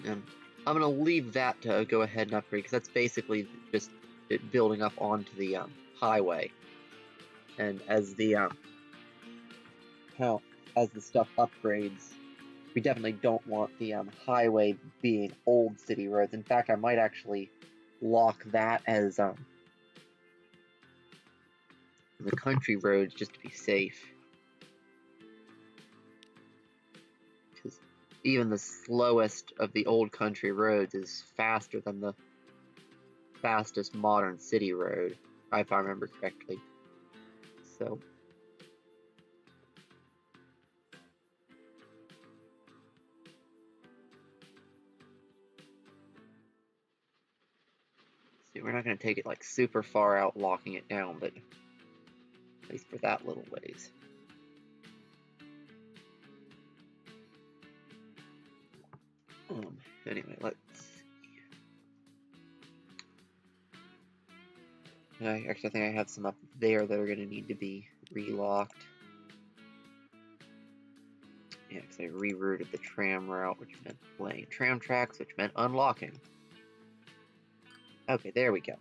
And I'm gonna leave that to go ahead and upgrade, because that's basically just it building up onto the highway. And as the as the stuff upgrades, we definitely don't want the highway being old city roads. In fact, I might actually lock that as the country roads, just to be safe. Because even the slowest of the old country roads is faster than the fastest modern city road, if I remember correctly. So see, we're not going to take it like super far out locking it down, but at least for that little ways. Anyway, let's see. Actually, I think I have some up there that are going to need to be relocked. Yeah, because I rerouted the tram route, which meant laying tram tracks, which meant unlocking. Okay, there we go.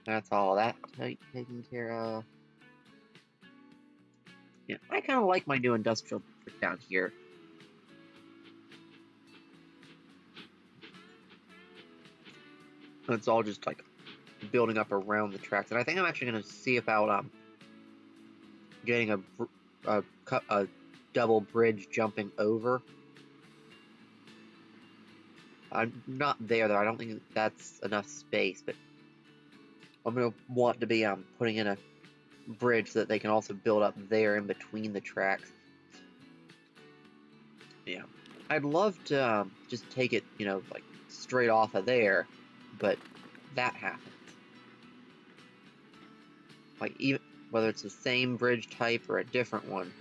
That's all that taken care of. Yeah, I kind of like my new industrial down here. It's all just like building up around the tracks, and I think I'm actually going to see about getting a double bridge jumping over. I'm not there though. I don't think that's enough space, but I'm going to want to be putting in a bridge so that they can also build up there in between the tracks. Yeah, I'd love to just take it, like straight off of there, but that happens. Like, even whether it's the same bridge type or a different one,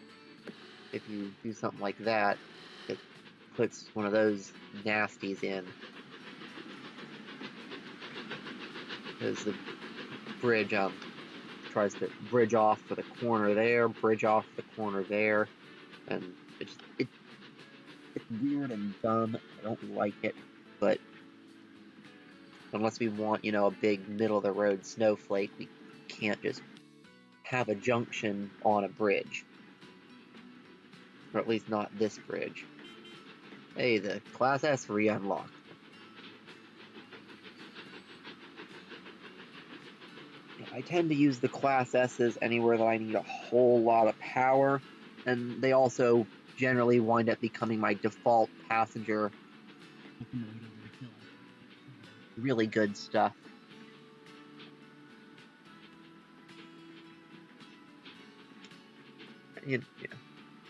if you do something like that, it puts one of those nasties in. Because the bridge tries to bridge off for the corner there, bridge off the corner there, and it's weird and dumb. I don't like it, but unless we want, a big middle-of-the-road snowflake, we can't just have a junction on a bridge. Or at least not this bridge. Hey, the Class S re-unlocked. I tend to use the Class S's anywhere that I need a whole lot of power, and they also generally wind up becoming my default passenger. Really good stuff.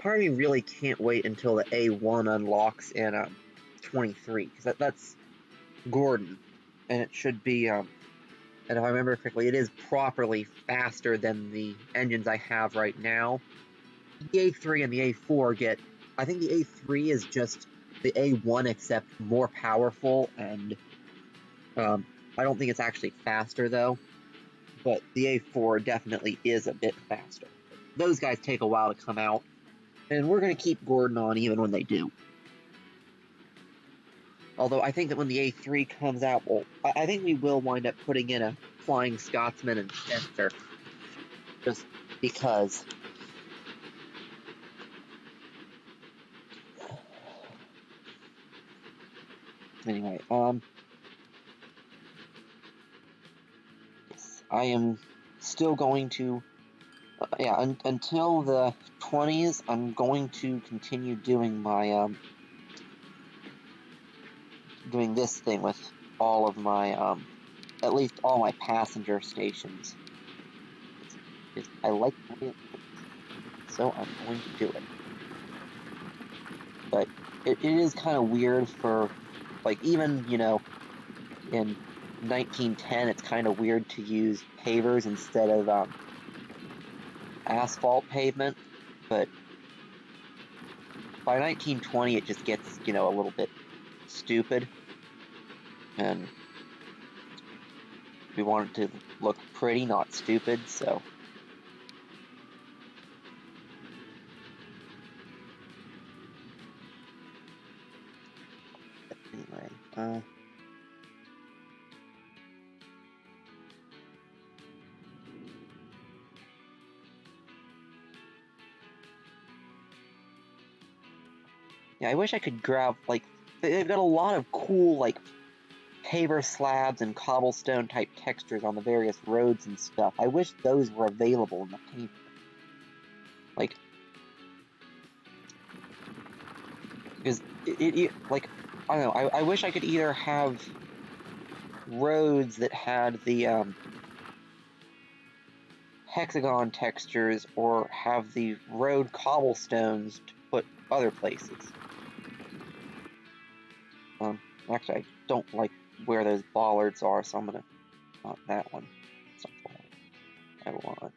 Part of me really can't wait until the A1 unlocks in 23, because that's Gordon, and it should be, and if I remember correctly, it is properly faster than the engines I have right now. The A3 and the A4 get, I think the A3 is just the A1 except more powerful, and I don't think it's actually faster though, but the A4 definitely is a bit faster. Those guys take a while to come out, and we're going to keep Gordon on even when they do. Although I think that when the A3 comes out, well, I think we will wind up putting in a Flying Scotsman and Spencer, just because. Anyway, I am still going to, until the 20s, I'm going to continue doing my, doing this thing with all of my, at least all my passenger stations. I like the way it looks, so I'm going to do it. But it is kind of weird for, like, even, in 1910, it's kind of weird to use pavers instead of asphalt pavement, but by 1920 it just gets, a little bit stupid, and we want it to look pretty, not stupid, so. But anyway, Yeah, I wish I could grab, like, they've got a lot of cool, like, paver slabs and cobblestone type textures on the various roads and stuff. I wish those were available in the paper. Like, because like, I don't know, I wish I could either have roads that had the, hexagon textures or have the road cobblestones to put other places. Actually, I don't like where those bollards are, so I'm gonna, not that one. That's not the one I want.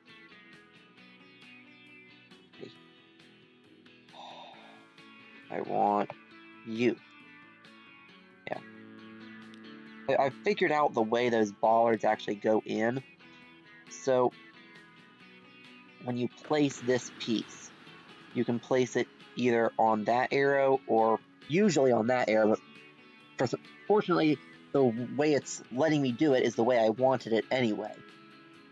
I want you. Yeah. I figured out the way those bollards actually go in. So when you place this piece, you can place it either on that arrow or usually on that arrow, but fortunately the way it's letting me do it is the way I wanted it anyway.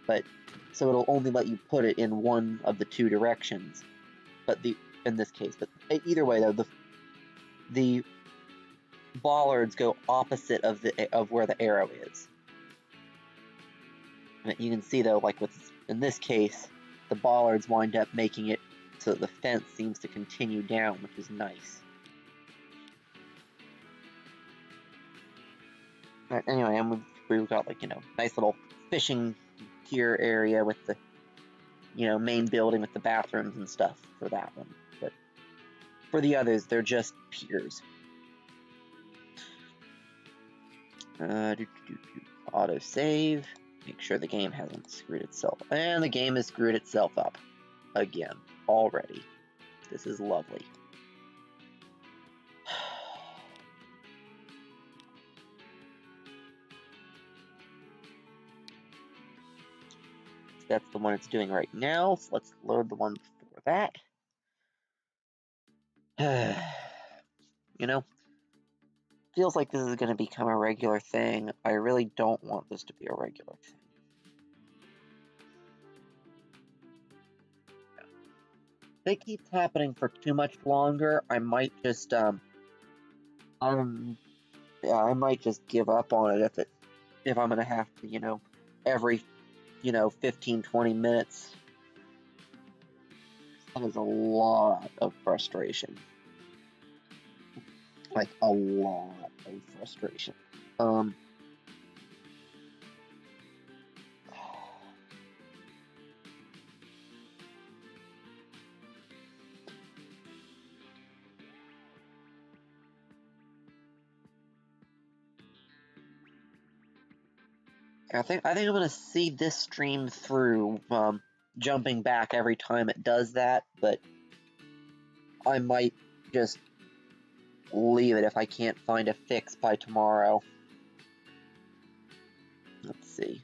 But so it'll only let you put it in one of the two directions. But in this case, but either way though, the bollards go opposite of where the arrow is. And you can see though, like in this case, the bollards wind up making it so that the fence seems to continue down, which is nice. Right, anyway, and we've got, like, nice little fishing pier area with the, main building with the bathrooms and stuff for that one. But for the others, they're just piers. Auto save. Make sure the game hasn't screwed itself. And the game has screwed itself up again already. This is lovely. That's the one it's doing right now, so let's load the one before that. Feels like this is going to become a regular thing. I really don't want this to be a regular thing. If it keeps happening for too much longer, I might just I might just give up on it if I'm gonna have to, every 15-20 minutes. That is a lot of frustration. Like a lot of frustration. I think I'm gonna see this stream through, jumping back every time it does that, but I might just leave it if I can't find a fix by tomorrow. Let's see.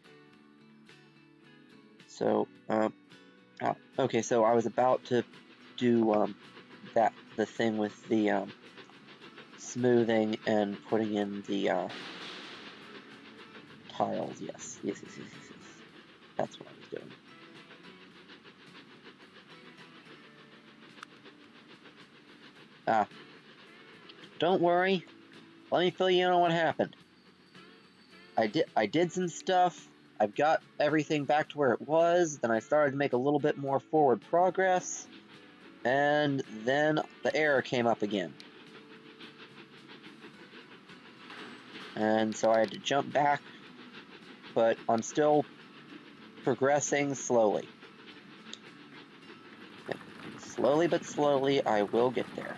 So, okay, so I was about to do the thing with the smoothing and putting in the tiles. Yes. That's what I was doing. Don't worry. Let me fill you in on what happened. I did some stuff. I've got everything back to where it was. Then I started to make a little bit more forward progress. And then the error came up again. And so I had to jump back. But I'm still progressing slowly. Slowly but slowly, I will get there.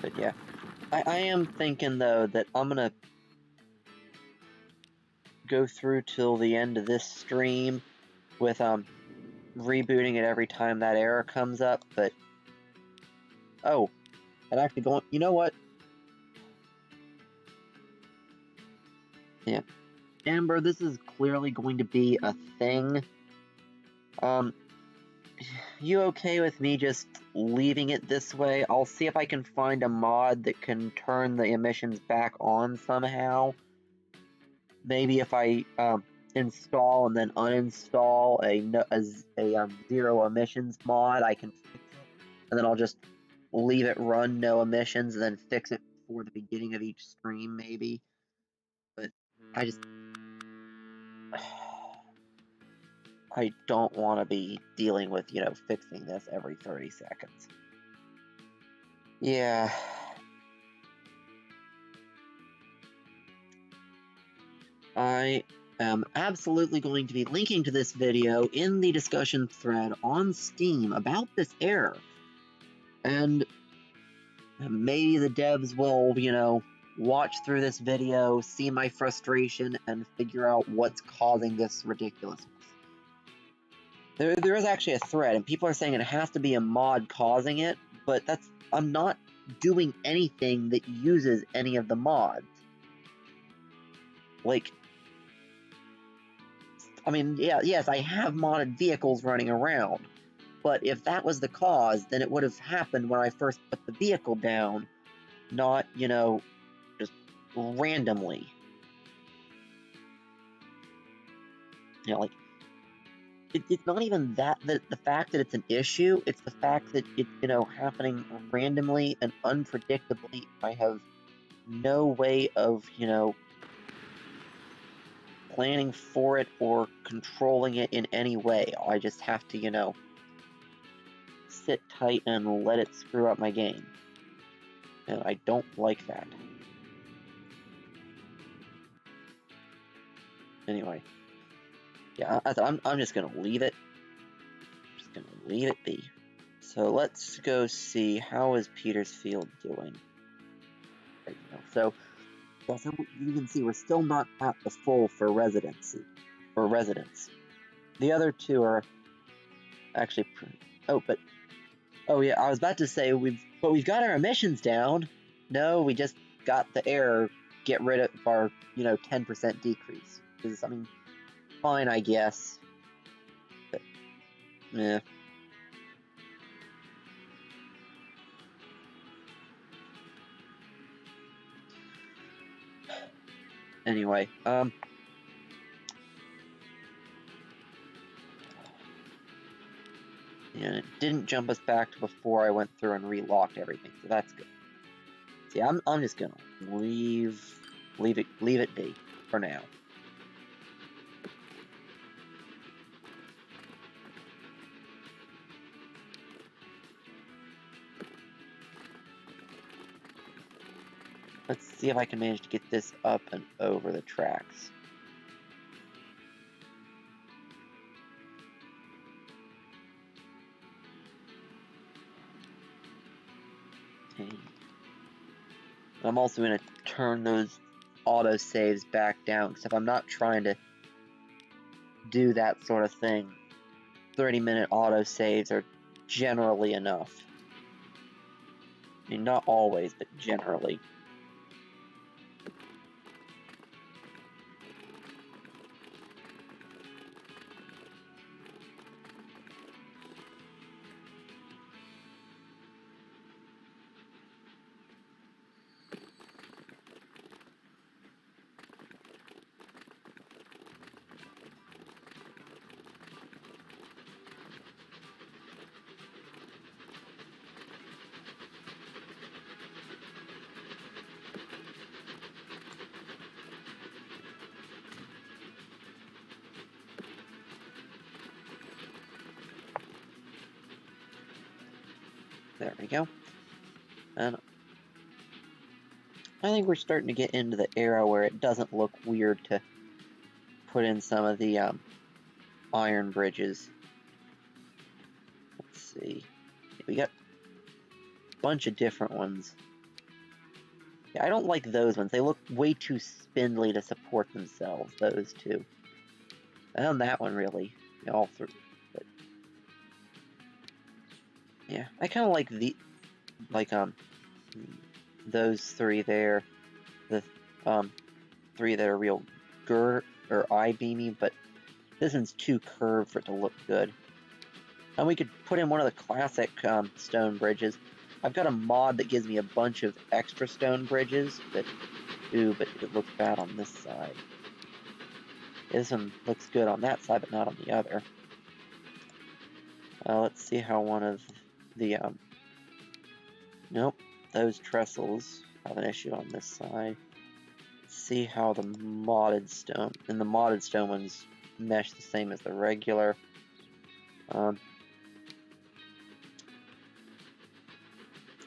But yeah, I am thinking though that I'm gonna go through till the end of this stream with rebooting it every time that error comes up, but oh, and actually going, you know what? Yeah. Amber, this is clearly going to be a thing. you okay with me just leaving it this way? I'll see if I can find a mod that can turn the emissions back on somehow. Maybe if I install and then uninstall a zero emissions mod, I can fix it, and then I'll just leave it run no emissions and then fix it for the beginning of each stream, maybe. But I just I don't want to be dealing with, fixing this every 30 seconds. Yeah. I am absolutely going to be linking to this video in the discussion thread on Steam about this error. And maybe the devs will, watch through this video, see my frustration, and figure out what's causing this ridiculousness. There is actually a thread, and people are saying it has to be a mod causing it, but I'm not doing anything that uses any of the mods. Like, I mean, yes, I have modded vehicles running around, but if that was the cause, then it would have happened when I first put the vehicle down, not, just randomly. Like, it's not even the fact that it's an issue, it's the fact that it's, happening randomly and unpredictably. I have no way of, planning for it or controlling it in any way. I just have to, sit tight and let it screw up my game. And I don't like that. Anyway. Yeah, I'm just gonna leave it. Just gonna leave it be. So let's go see how is Petersfield doing right now. So you can see we're still not at the full for residents. The other two are actually oh yeah, I was about to say we've got our emissions down. No, we just got the error. Get rid of our 10% decrease. Because I mean, fine, I guess. But yeah. Anyway, and it didn't jump us back to before I went through and relocked everything, so that's good. See, I'm just gonna leave it be for now. Let's see if I can manage to get this up and over the tracks. Okay. I'm also going to turn those auto saves back down, because if I'm not trying to do that sort of thing, 30-minute auto saves are generally enough. I mean, not always, but generally. There we go. And I think we're starting to get into the era where it doesn't look weird to put in some of the iron bridges. Let's see. We got a bunch of different ones. Yeah, I don't like those ones. They look way too spindly to support themselves, those two. And that one, really. All three. But yeah, I kind of like those three there. The three that are real or I-beamy, but this one's too curved for it to look good. And we could put in one of the classic stone bridges. I've got a mod that gives me a bunch of extra stone bridges, but it looks bad on this side. This one looks good on that side, but not on the other. Let's see how one of the, nope, those trestles have an issue on this side. Let's see how the modded stone, and the modded stone ones mesh the same as the regular.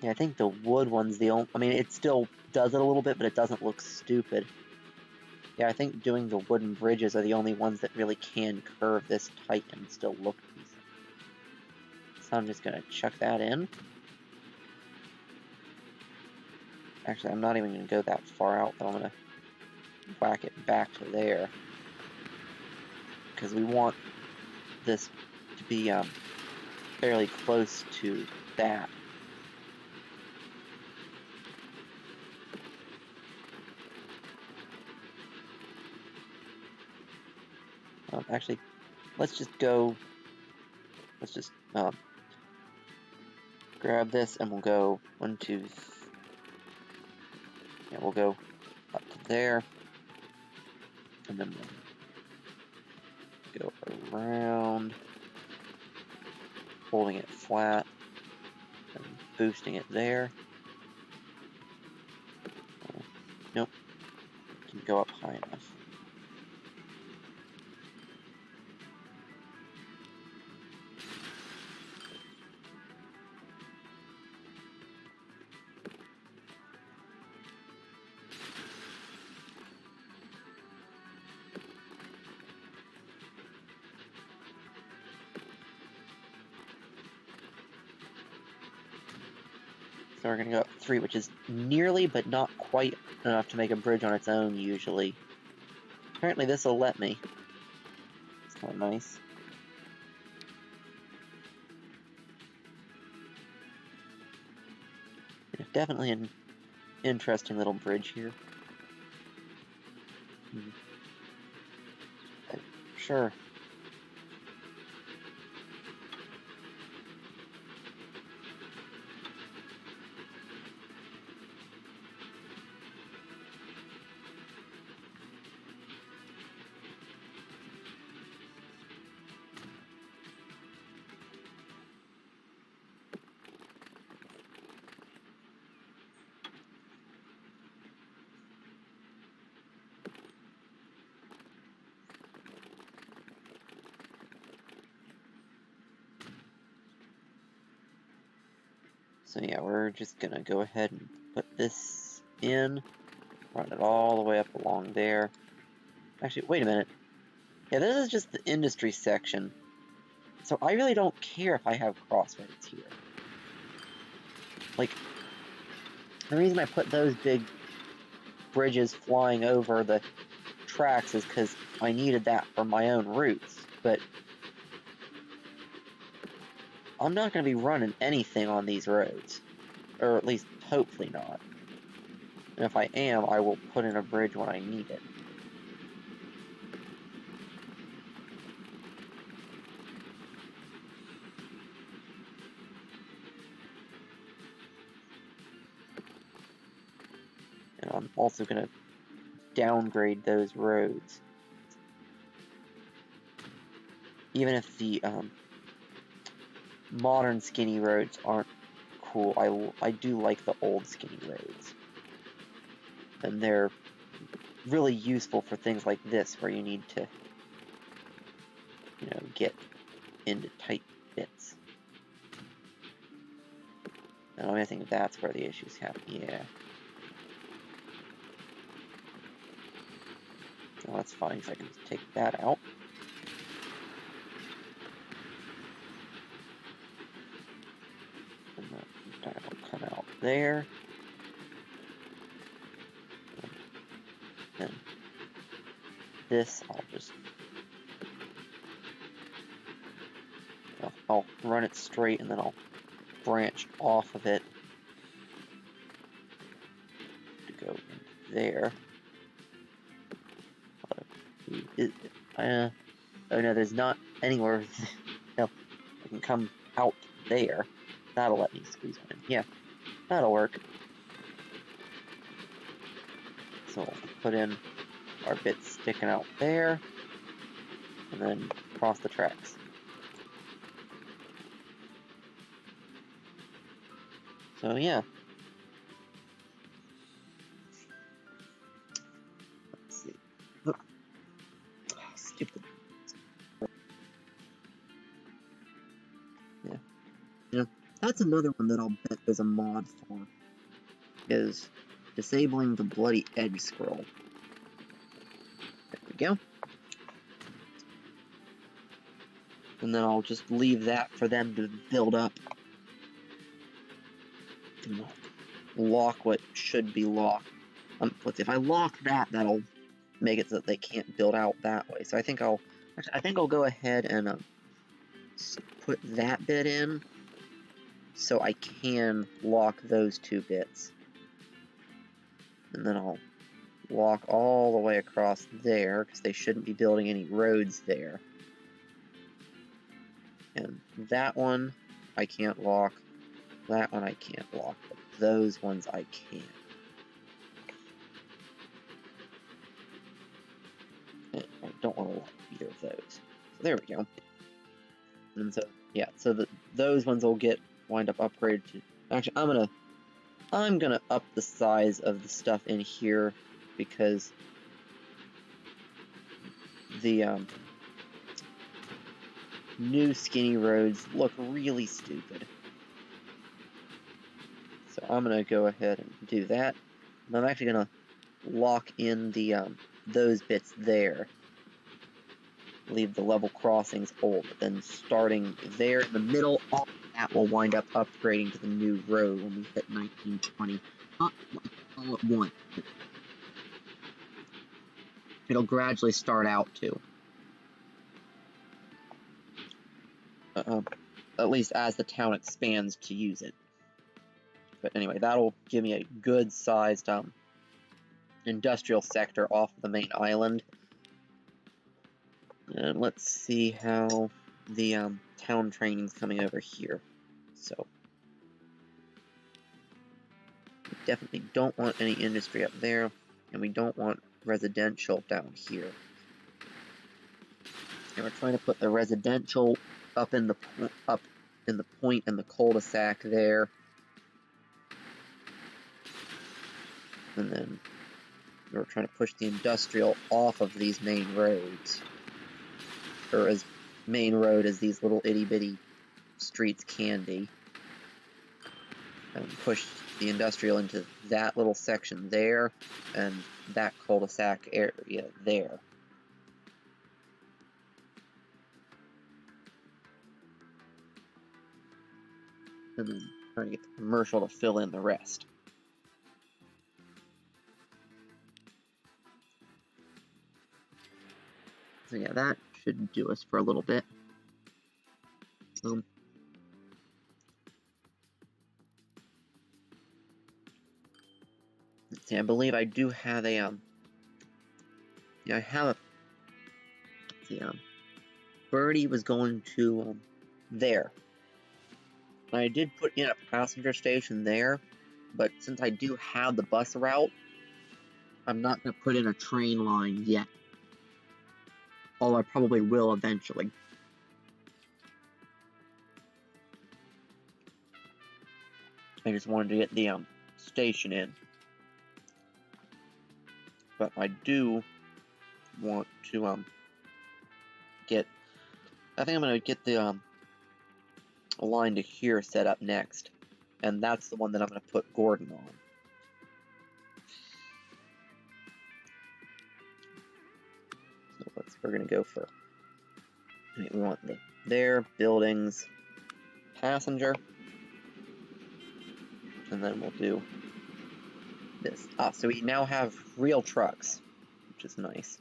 Yeah, I think the wood one's the only, I mean, it still does it a little bit, but it doesn't look stupid. Yeah, I think doing the wooden bridges are the only ones that really can curve this tight and still look decent. So I'm just gonna chuck that in. Actually, I'm not even gonna go that far out, but I'm gonna whack it back to there. Because we want this to be fairly close to that. Actually, let's just grab this and we'll go 1, 2, yeah, we'll go up to there, and then we'll go around, holding it flat, and boosting it there. Nope, can go up high enough. So we're going to go up 3, which is nearly, but not quite enough to make a bridge on its own, usually. Apparently this will let me. It's kind of nice. It's definitely an interesting little bridge here. Sure. So yeah, we're just gonna go ahead and put this in, run it all the way up along there. Actually, wait a minute. Yeah, this is just the industry section. So I really don't care if I have crossroads here. Like, the reason I put those big bridges flying over the tracks is because I needed that for my own routes, but I'm not going to be running anything on these roads, or at least hopefully not. And if I am, I will put in a bridge when I need it. And I'm also going to downgrade those roads. Even if the modern skinny roads aren't cool, I do like the old skinny roads. And they're really useful for things like this, where you need to, get into tight bits. And I think that's where the issues happen. Yeah. Well, that's fine, so I can just take that out. And that will come out there. And this, I'll run it straight, and then I'll branch off of it to go in there. Oh no, there's not anywhere. No, It can come out there. That'll let me squeeze one in. Yeah, that'll work. So we'll put in our bits sticking out there, and then cross the tracks. So yeah. Let's see. Oh, stupid. Yeah. Yeah. That's another one that I'll bet there's a mod for. Is disabling the bloody edge scroll. There we go. And then I'll just leave that for them to build up. And lock what should be locked. Let's see, if I lock that, that'll make it so that they can't build out that way. So I think I'll go ahead and put that bit in, so I can lock those two bits. And then I'll walk all the way across there, because they shouldn't be building any roads there. And that one I can't lock, that one I can't lock, but those ones I can. And I don't want to lock either of those. So there we go. And so, yeah, so those ones will wind up upgraded to... Actually, I'm gonna up the size of the stuff in here, because the new skinny roads look really stupid. So I'm gonna go ahead and do that. And I'm actually gonna lock in the those bits there. Leave the level crossings old, but then starting there in the middle, all of that will wind up upgrading to the new road when we hit 1920. Not like all at once. It'll gradually start out to. At least as the town expands to use it. But anyway, that'll give me a good sized industrial sector off the main island. And let's see how the town training's coming over here. So, we definitely don't want any industry up there, and we don't want residential down here. And we're trying to put the residential up in the point in the cul-de-sac there. And then we're trying to push the industrial off of these main roads. Or as main road as these little itty-bitty streets can be. And push the industrial into that little section there, and that cul-de-sac area there. And then trying to get the commercial to fill in the rest. So yeah, that should do us for a little bit. Let's see, I believe I do have a yeah, I have a. Let's see, Birdie was going to there. I did put in a passenger station there, but since I do have the bus route, I'm not going to put in a train line yet. Although I probably will eventually. I just wanted to get the station in. But I do want to get... I think I'm going to get the line to here set up next. And that's the one that I'm going to put Gordon on. So we're going to go for... we want there, buildings, passenger. And then we'll do this. So we now have real trucks, which is nice.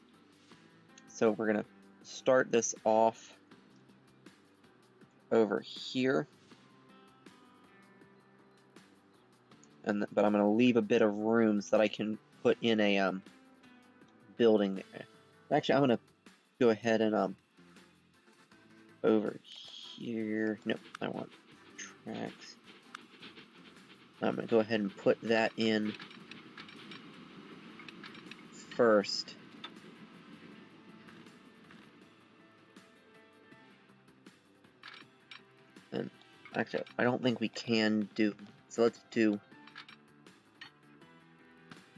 So we're going to start this off over here. But I'm going to leave a bit of room so that I can put in a building there. Actually, I'm going to go ahead and over here. Nope, I want tracks. I'm going to go ahead and put that in first. And actually, I don't think we can do, so let's do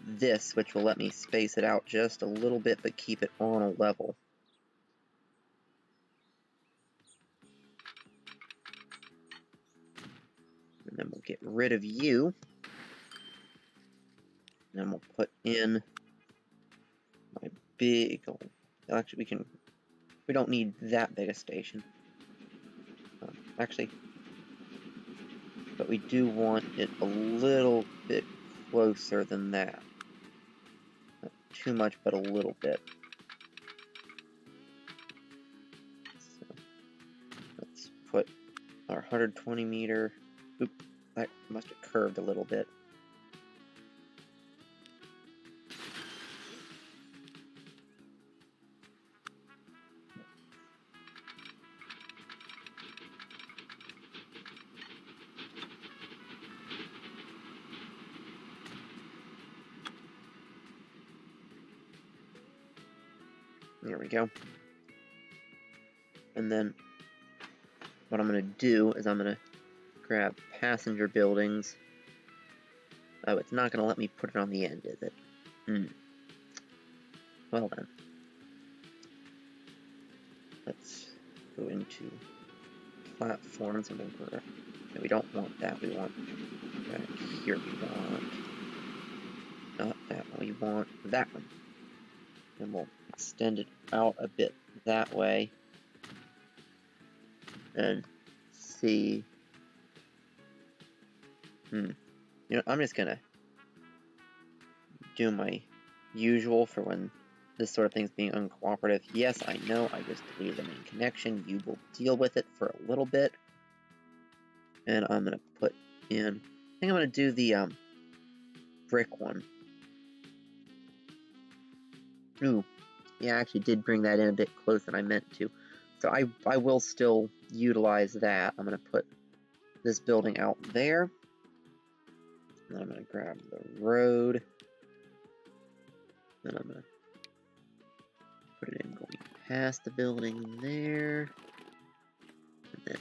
this, which will let me space it out just a little bit, but keep it on a level. And then we'll get rid of you. And then we'll put in my big old, actually we don't need that big a station. Actually, but we do want it a little bit closer than that. Not too much, but a little bit. So let's put our 120 meter. Oop, that must have curved a little bit. There we go. And then what I'm going to do is I'm going to grab passenger buildings. Oh, it's not going to let me put it on the end, is it? Well then. Let's go into platforms and we'll we don't want that. We want right here. We want not that one. We want that one. And we'll extend it out a bit that way. And see. You know, I'm just gonna do my usual for when this sort of thing's being uncooperative. Yes, I know, I just deleted the main connection. You will deal with it for a little bit. And I'm gonna put in, I think I'm gonna do the brick one. Ooh, yeah, I actually did bring that in a bit closer than I meant to. So I will still utilize that. I'm gonna put this building out there. And then I'm gonna grab the road. Then I'm gonna put it in going past the building there. And then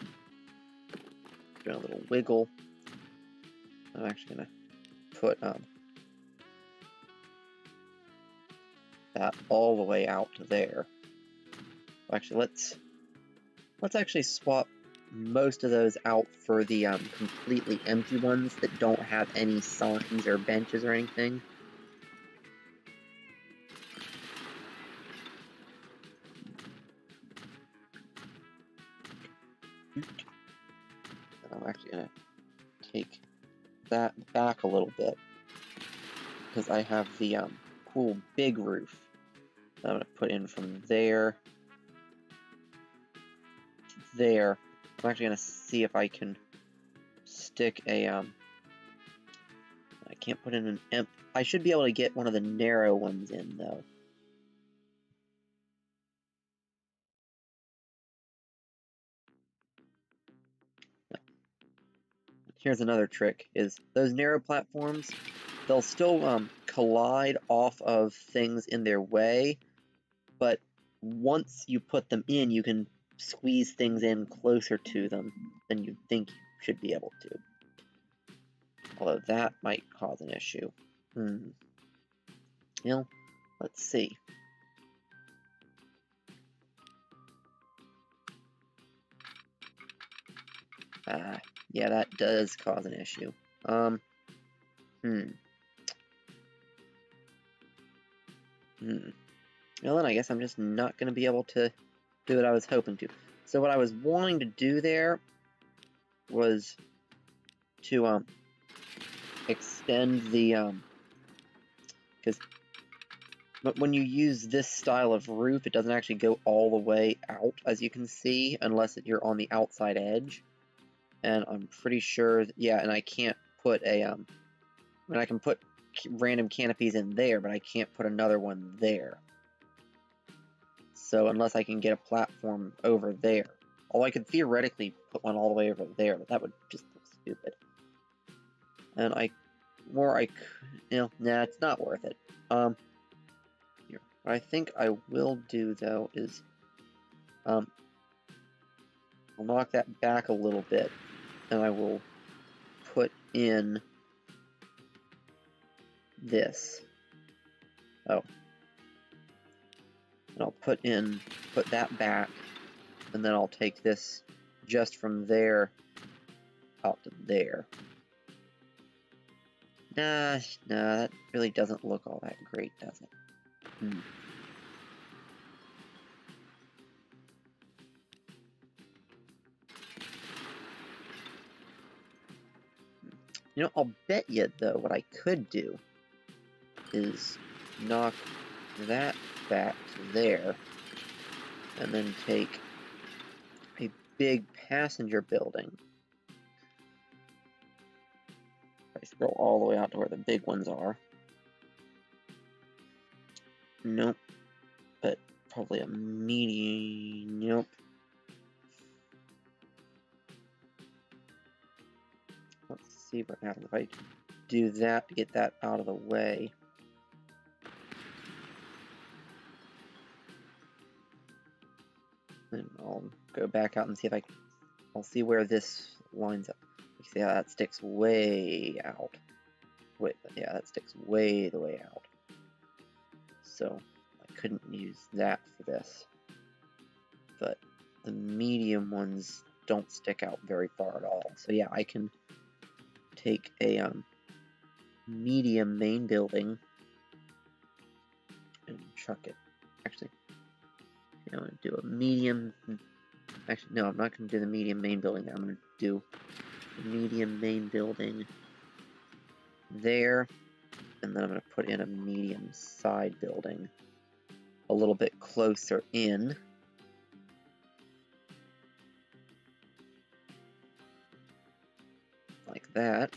do a little wiggle. I'm actually gonna put that all the way out to there. Actually, let's actually swap most of those out for the completely empty ones that don't have any signs or benches or anything. I'm actually gonna take that back a little bit because I have the cool big roof that I'm gonna put in from there to there. I'm actually gonna see if I can stick a I can't put in an I should be able to get one of the narrow ones in though. Here's another trick, is those narrow platforms, they'll still collide off of things in their way, but once you put them in, you can squeeze things in closer to them than you think you should be able to. Although that might cause an issue. You know, let's see. Yeah, that does cause an issue. Well, then I guess I'm just not going to be able to do what I was hoping to. So what I was wanting to do there was to extend the because when you use this style of roof, it doesn't actually go all the way out, as you can see, unless you're on the outside edge. And I'm pretty sure, yeah, and I can't put a, I mean, I can put random canopies in there, but I can't put another one there. So unless I can get a platform over there. Although I could theoretically put one all the way over there, but that would just look stupid. And nah, it's not worth it. Here. What I think I will do, though, is, I'll knock that back a little bit, and I will put in this. Oh. And I'll put that back, and then I'll take this just from there out to there. Nah, that really doesn't look all that great, does it? You know, I'll bet you, though, what I could do is knock that back to there, and then take a big passenger building. I scroll all the way out to where the big ones are. Nope. But probably a medium. Nope. Let's see what happens if I do that to get that out of the way. And I'll go back out and see if I'll see where this lines up. You see how that sticks way out. Wait, yeah, that sticks way the way out. So I couldn't use that for this. But the medium ones don't stick out very far at all. So yeah, I can take a medium main building and chuck it. Actually, I'm going to do a medium. Actually, no, I'm not going to do the medium main building there. I'm going to do the medium main building there, and then I'm going to put in a medium side building a little bit closer in. Like that.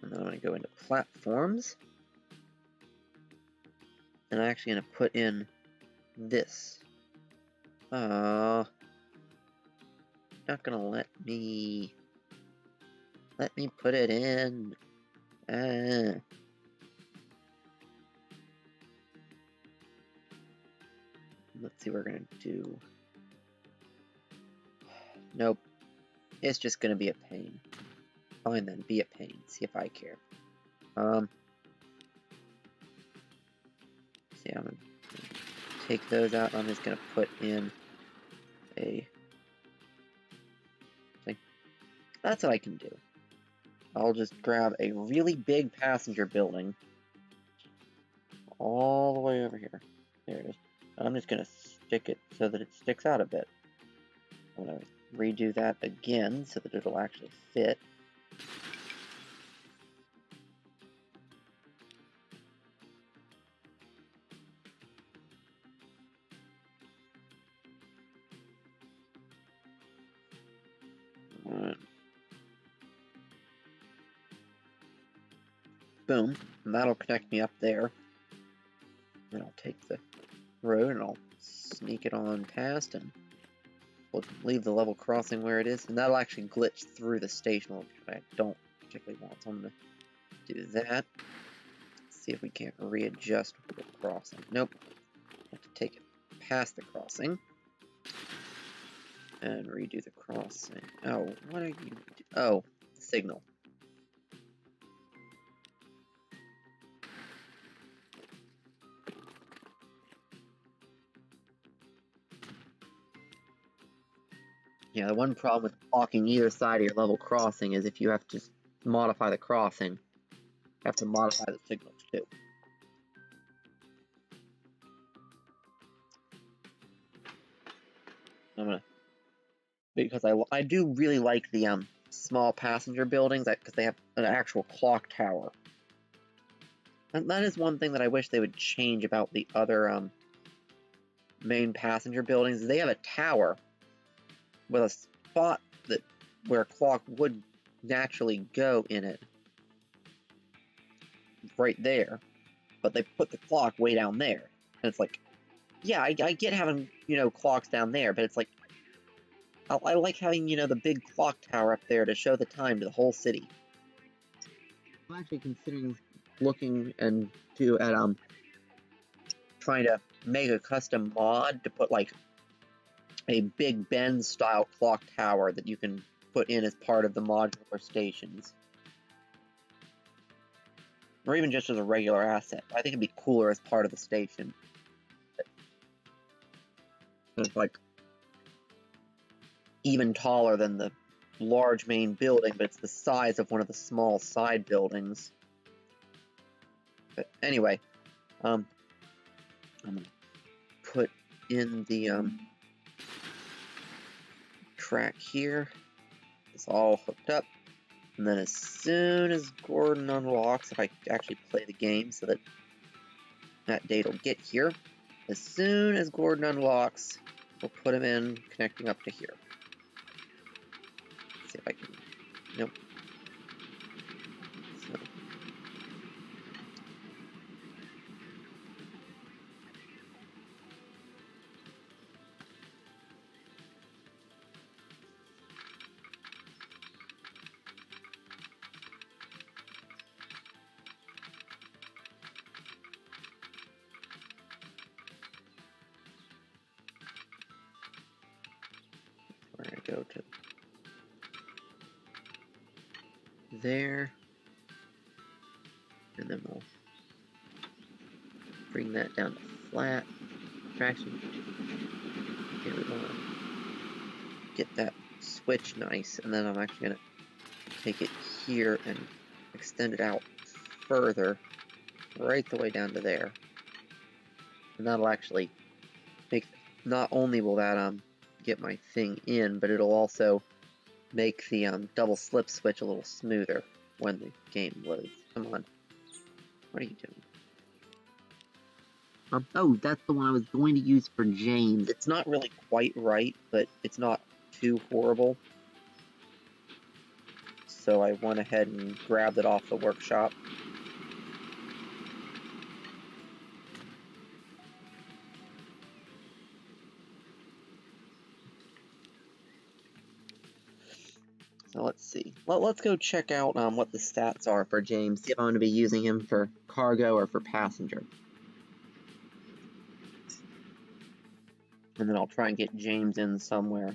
And then I'm going to go into platforms. And I'm actually going to put in this. Not going to let me put it in. Let's see what we're going to do. Nope. It's just going to be a pain. Fine then, be a pain. See if I care. See, I'm going to take those out. I'm just going to put in a thing. That's what I can do. I'll just grab a really big passenger building all the way over here. There it is. I'm just going to stick it so that it sticks out a bit. I'm going to redo that again so that it'll actually fit. Boom, and that'll connect me up there. Then I'll take the road and I'll sneak it on past, and we'll leave the level crossing where it is, and that'll actually glitch through the station, which I don't particularly want, so I'm going to do that. See if we can't readjust the crossing. Nope. I have to take it past the crossing and redo the crossing. Oh, what are you doing? Oh, the signal. Yeah, the one problem with blocking either side of your level crossing is if you have to modify the crossing, you have to modify the signals too. Because I do really like the small passenger buildings because they have an actual clock tower. And that is one thing that I wish they would change about the other main passenger buildings. They have a tower with a spot where a clock would naturally go in it, right there, but they put the clock way down there, and it's like, yeah, I get having clocks down there, but it's like, I like having, you know, the big clock tower up there to show the time to the whole city. I'm actually considering looking and trying to make a custom mod to put like a Big Ben style clock tower that you can put in as part of the modular stations. Or even just as a regular asset. I think it'd be cooler as part of the station. It's like even taller than the large main building, but it's the size of one of the small side buildings. But anyway, I'm gonna put in the track here. It's all hooked up, and then as soon as Gordon unlocks, if I actually play the game so that that date will get here, as soon as Gordon unlocks, we'll put him in, connecting up to here. Let's see if I can. Nope. So. We're going to go to there, and then we'll bring that down to flat. Traction. Okay, we want to get that switch nice, and then I'm actually going to take it here and extend it out further, right the way down to there. And that'll actually make, not only will that get my thing in, but it'll also make the double slip switch a little smoother when the game loads. Come on. What are you doing? Oh, that's the one I was going to use for James. It's not really quite right, but it's not too horrible. So I went ahead and grabbed it off the workshop. So let's see. Let's go check out what the stats are for James, see if I'm going to be using him for cargo or for passenger. And then I'll try and get James in somewhere.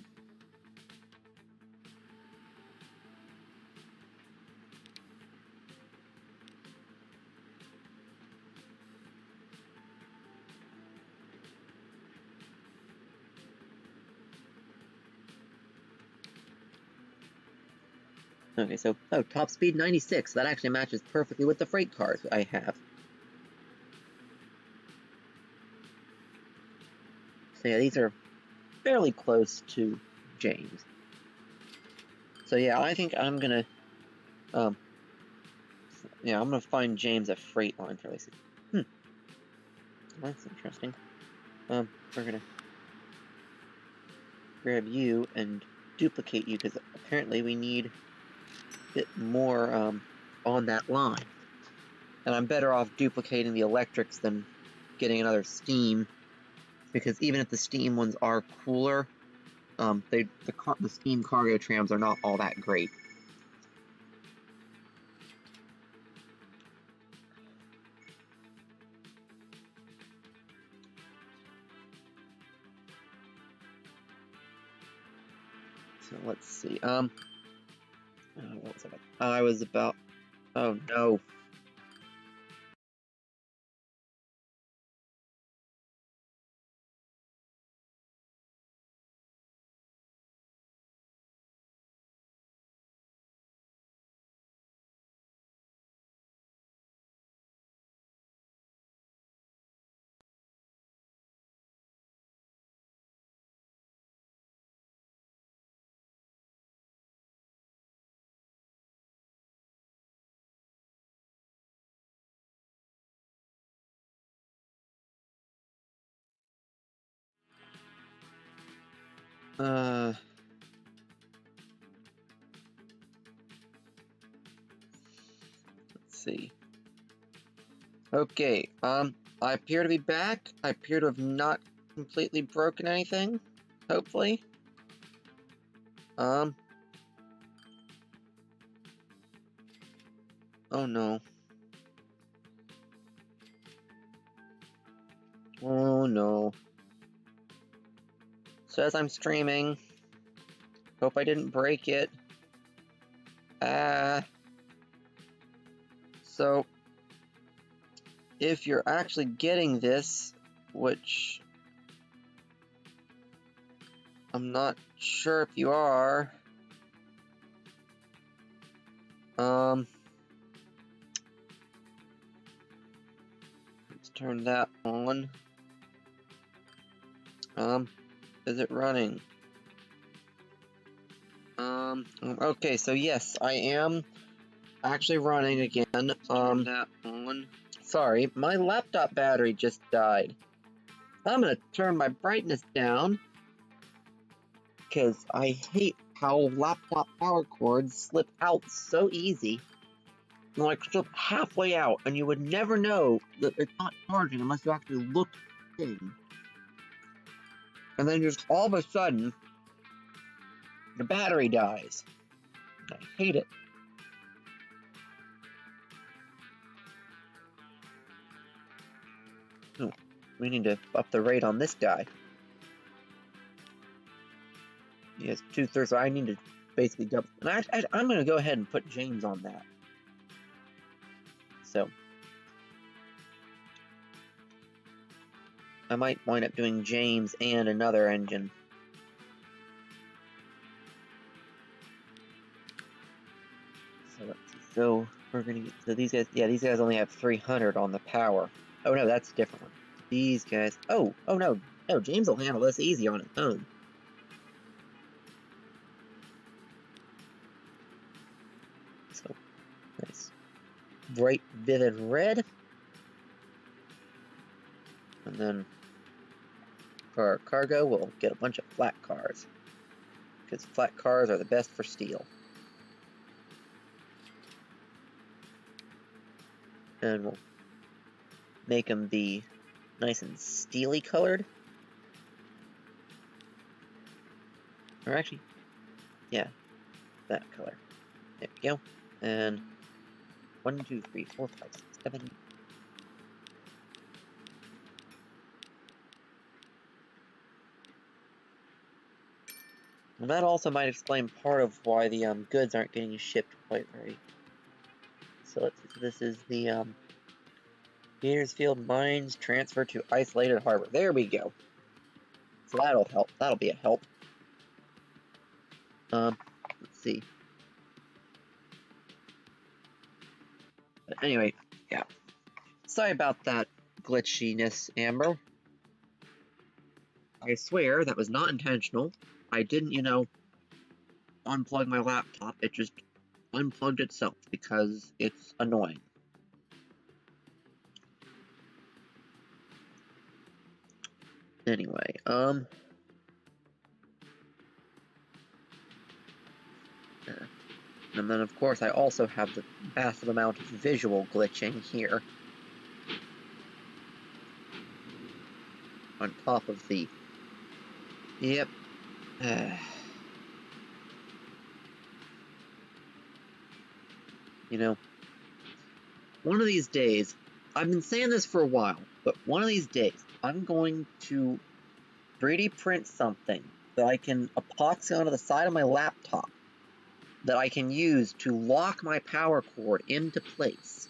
Okay, so, top speed 96. That actually matches perfectly with the freight cars I have. So yeah, these are fairly close to James. So yeah, I think I'm gonna, yeah, I'm gonna find James a freight line fairly soon. That's interesting. We're gonna grab you and duplicate you, because apparently we need a bit more, on that line. And I'm better off duplicating the electrics than getting another steam, because even if the steam ones are cooler, the steam cargo trams are not all that great. So let's see. What was I about? Oh no. Let's see. Okay, I appear to be back. I appear to have not completely broken anything, hopefully. Oh no. Oh no. Says I'm streaming. Hope I didn't break it. So, if you're actually getting this, which I'm not sure if you are, let's turn that on. Is it running? Okay, so yes, I am actually running again. Turn that on. Sorry, my laptop battery just died. I'm gonna turn my brightness down, because I hate how laptop power cords slip out so easy. Like, slip halfway out, and you would never know that it's not charging unless you actually look in. And then just all of a sudden, the battery dies. I hate it. Oh, we need to up the rate on this guy. He has 2/3, so I need to basically double. And I'm going to go ahead and put James on that. So, I might wind up doing James and another engine. So let's see. So we're gonna get, so these guys, yeah, these guys only have 300 on the power. Oh no, that's a different one. These guys, oh no, James will handle this easy on his own. So nice, bright, vivid red, and then for our cargo, we'll get a bunch of flat cars, because flat cars are the best for steel. And we'll make them be nice and steely colored. Or actually, yeah, that color. There we go. And 1, 2, 3, 4, 5, 6, 7. And that also might explain part of why the goods aren't getting shipped quite right. So let's see. So this is the Petersfield Mines transfer to isolated harbor. There we go. So that'll help. That'll be a help. Let's see. But anyway, yeah. Sorry about that glitchiness, Amber. I swear that was not intentional. I didn't, unplug my laptop. It just unplugged itself because it's annoying. Anyway, and then of course I also have the massive amount of visual glitching here. On top of the... Yep. One of these days, I've been saying this for a while, but one of these days, I'm going to 3D print something that I can epoxy onto the side of my laptop that I can use to lock my power cord into place.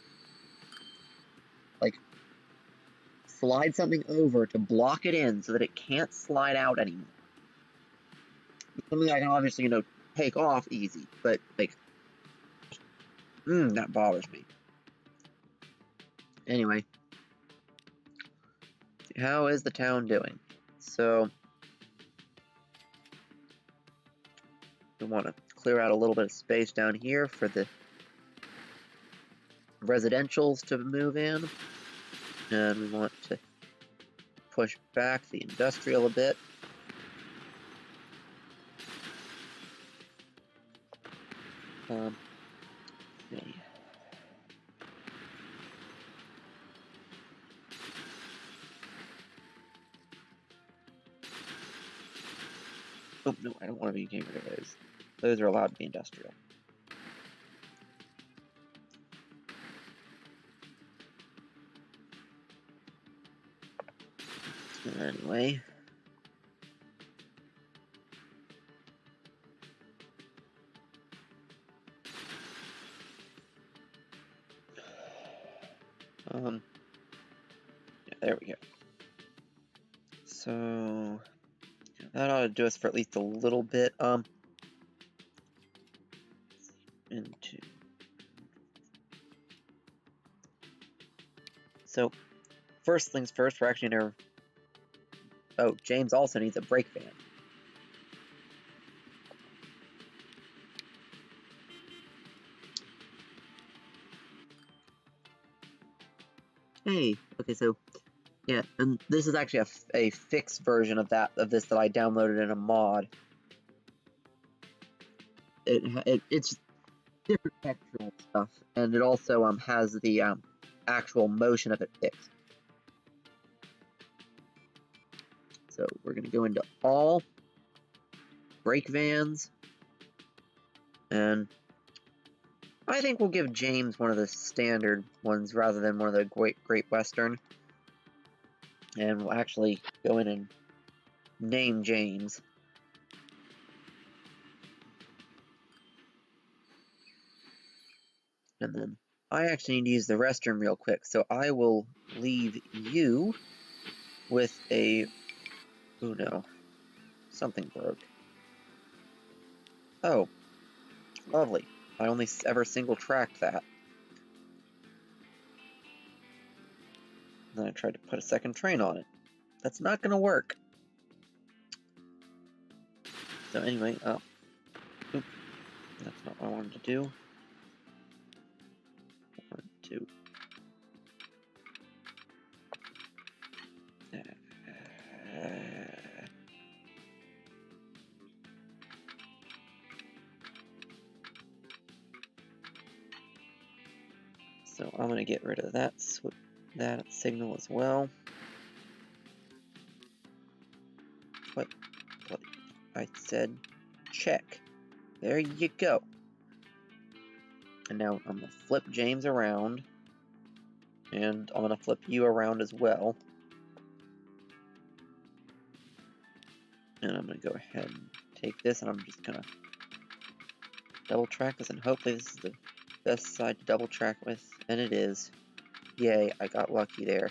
Like, slide something over to block it in so that it can't slide out anymore. Something I can obviously, take off easy, but, like, that bothers me. Anyway, how is the town doing? So, we want to clear out a little bit of space down here for the residentials to move in, and we want to push back the industrial a bit. See. Oh, no, I don't want to be getting rid of those. Those are allowed to be industrial. Anyway. Yeah, there we go. So that ought to do us for at least a little bit. Into. So first things first, we're actually gonna. Oh, James also needs a brake van. Hey, okay, so yeah, and this is actually a fixed version of this that I downloaded in a mod. It's different textural stuff, and it also has the actual motion of it fixed. So we're gonna go into all brake vans, and I think we'll give James one of the standard ones rather than one of the Great Western. And we'll actually go in and name James. And then I actually need to use the restroom real quick, so I will leave you with a... Oh no, something broke. Oh, lovely. I only ever single-tracked that. Then I tried to put a second train on it. That's not gonna work. So anyway, oop, that's not what I wanted to do. I wanted to... So I'm going to get rid of that signal as well. What I said, check. There you go. And now I'm going to flip James around. And I'm going to flip you around as well. And I'm going to go ahead and take this, and I'm just going to double track this, and hopefully this is the best side to double track with, and it is. Yay, I got lucky there.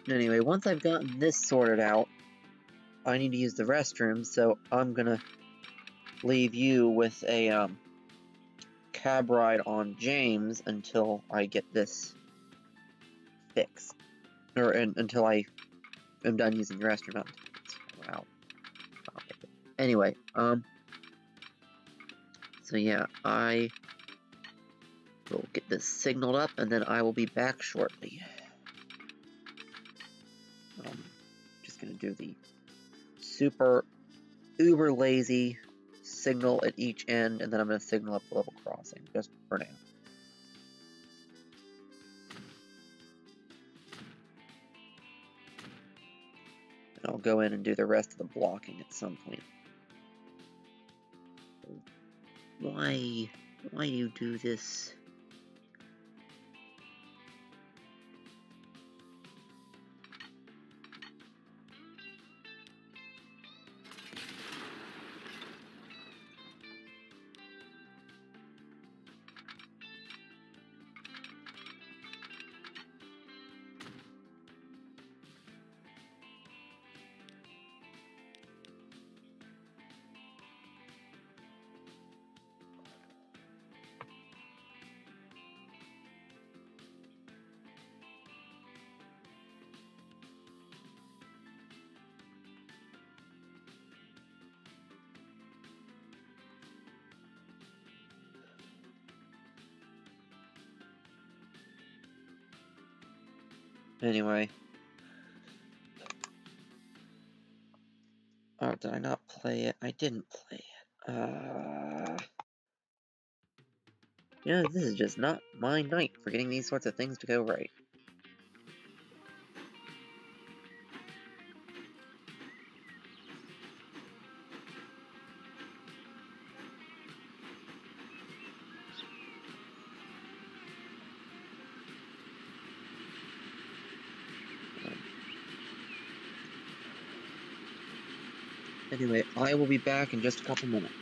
Anyway, once I've gotten this sorted out, I need to use the restroom, so I'm gonna leave you with a cab ride on James until I get this fixed, or until I am done using the restroom. Wow. Anyway, so yeah, I will get this signaled up, and then I will be back shortly. Just gonna do the super uber lazy signal at each end, and then I'm gonna signal up the level crossing just for now. And I'll go in and do the rest of the blocking at some point. Why do you do this? Anyway. Oh, did I not play it? I didn't play it. Yeah, this is just not my night for getting these sorts of things to go right. Anyway, I will be back in just a couple minutes.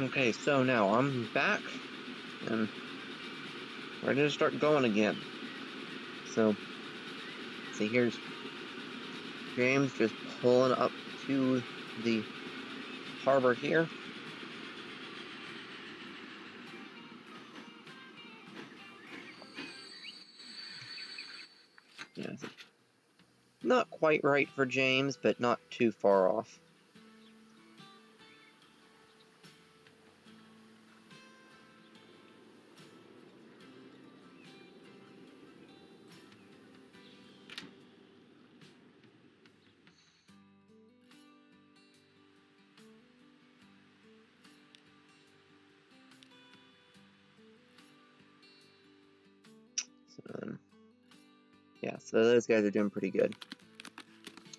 Okay, so now I'm back and ready to start going again. So, see, here's James just pulling up to the harbor here. Yeah, not quite right for James, but not too far off. So, yeah, so those guys are doing pretty good.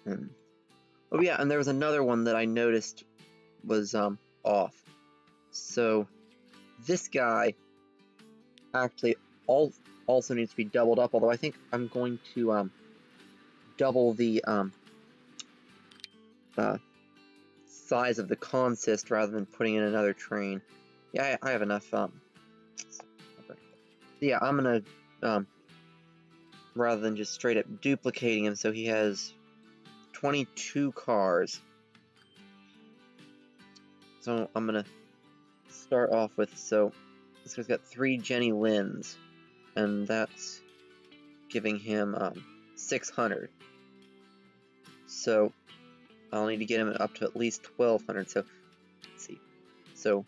Oh yeah, and there was another one that I noticed was off. So this guy actually also needs to be doubled up, although I think I'm going to double the size of the consist rather than putting in another train. Yeah, I have enough. Yeah, I'm gonna rather than just straight up duplicating him, so he has 22 cars. So I'm gonna start off with, so this guy's got 3 Jenny Lins, and that's giving him 600. So I'll need to get him up to at least 1200. So let's see. So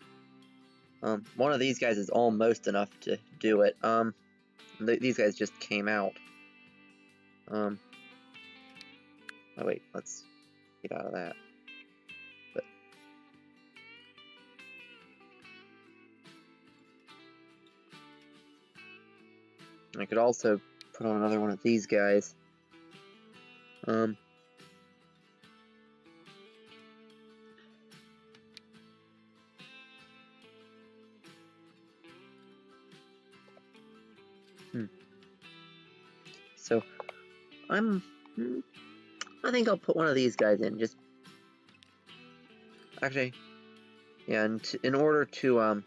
one of these guys is almost enough to do it. These guys just came out. Oh wait, let's get out of that. But I could also put on another one of these guys. So, I think I'll put one of these guys in, just... Actually, yeah, and in order to,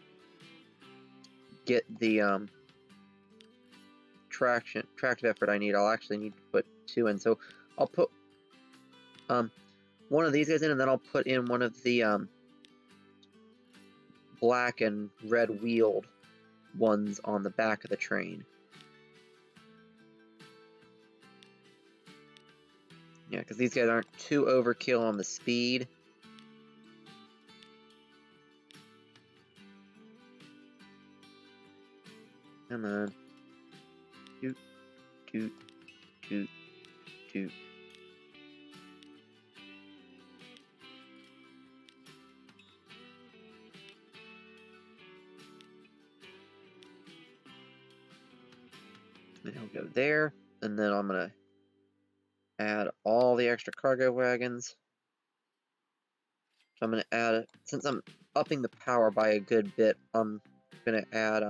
get the, tractive effort I need, I'll actually need to put 2 in. So, I'll put, one of these guys in, and then I'll put in one of the, black and red wheeled ones on the back of the train. Yeah, because these guys aren't too overkill on the speed. Come on. Doot, doot, doot, doot. And he'll go there, and then I'm gonna add all the extra cargo wagons. So I'm gonna add, since I'm upping the power by a good bit, I'm gonna add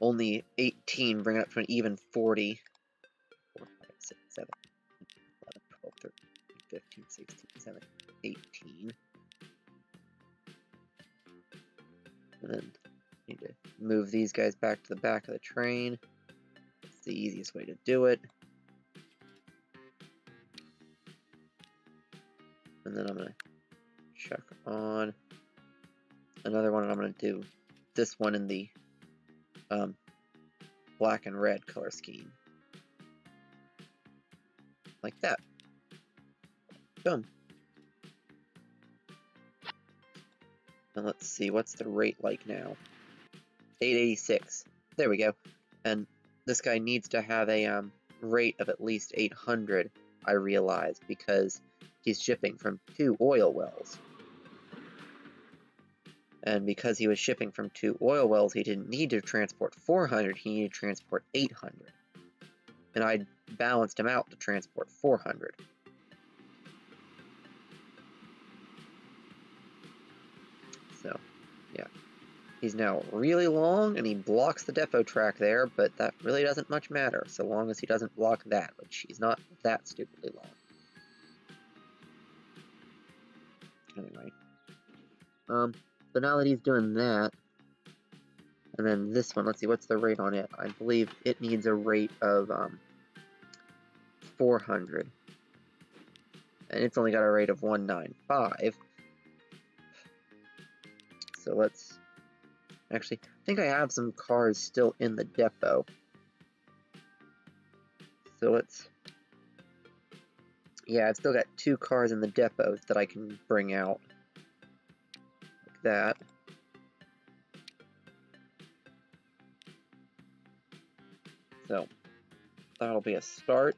only 18, bring it up to an even 40. 4, 5, 6, 7, 11, 12, 13, 15, 16, 17, 18. And then need to move these guys back to the back of the train. That's the easiest way to do it. And then I'm gonna chuck on another one, and I'm gonna do this one in the black and red color scheme. Like that. Boom. And let's see, what's the rate like now? 886. There we go. And this guy needs to have a rate of at least 800, I realized, because he's shipping from 2 oil wells. And because he was shipping from 2 oil wells, he didn't need to transport 400, he needed to transport 800. And I balanced him out to transport 400. So, yeah. He's now really long, and he blocks the depot track there, but that really doesn't much matter, so long as he doesn't block that, which he's not that stupidly long. Anyway. So now that he's doing that, and then this one, let's see, what's the rate on it? I believe it needs a rate of 400. And it's only got a rate of 195. So let's... Actually, I think I have some cars still in the depot. So let's... Yeah, I've still got 2 cars in the depot that I can bring out. Like that. So, that'll be a start.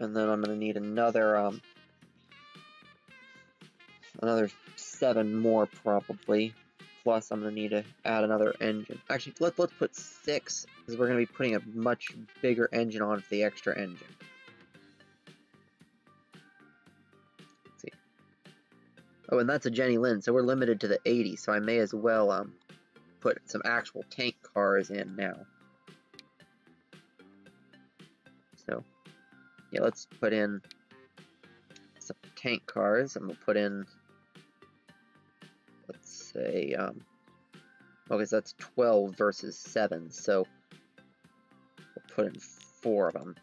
And then I'm going to need another 7 more probably. Plus, I'm going to need to add another engine. Actually, let's put 6, because we're going to be putting a much bigger engine on for the extra engine. Let's see. Oh, and that's a Jenny Lynn, so we're limited to the 80, so I may as well put some actual tank cars in now. So, yeah, let's put in some tank cars, and we'll put in, let's say, okay, so that's 12 versus 7, so we'll put in 4 of them.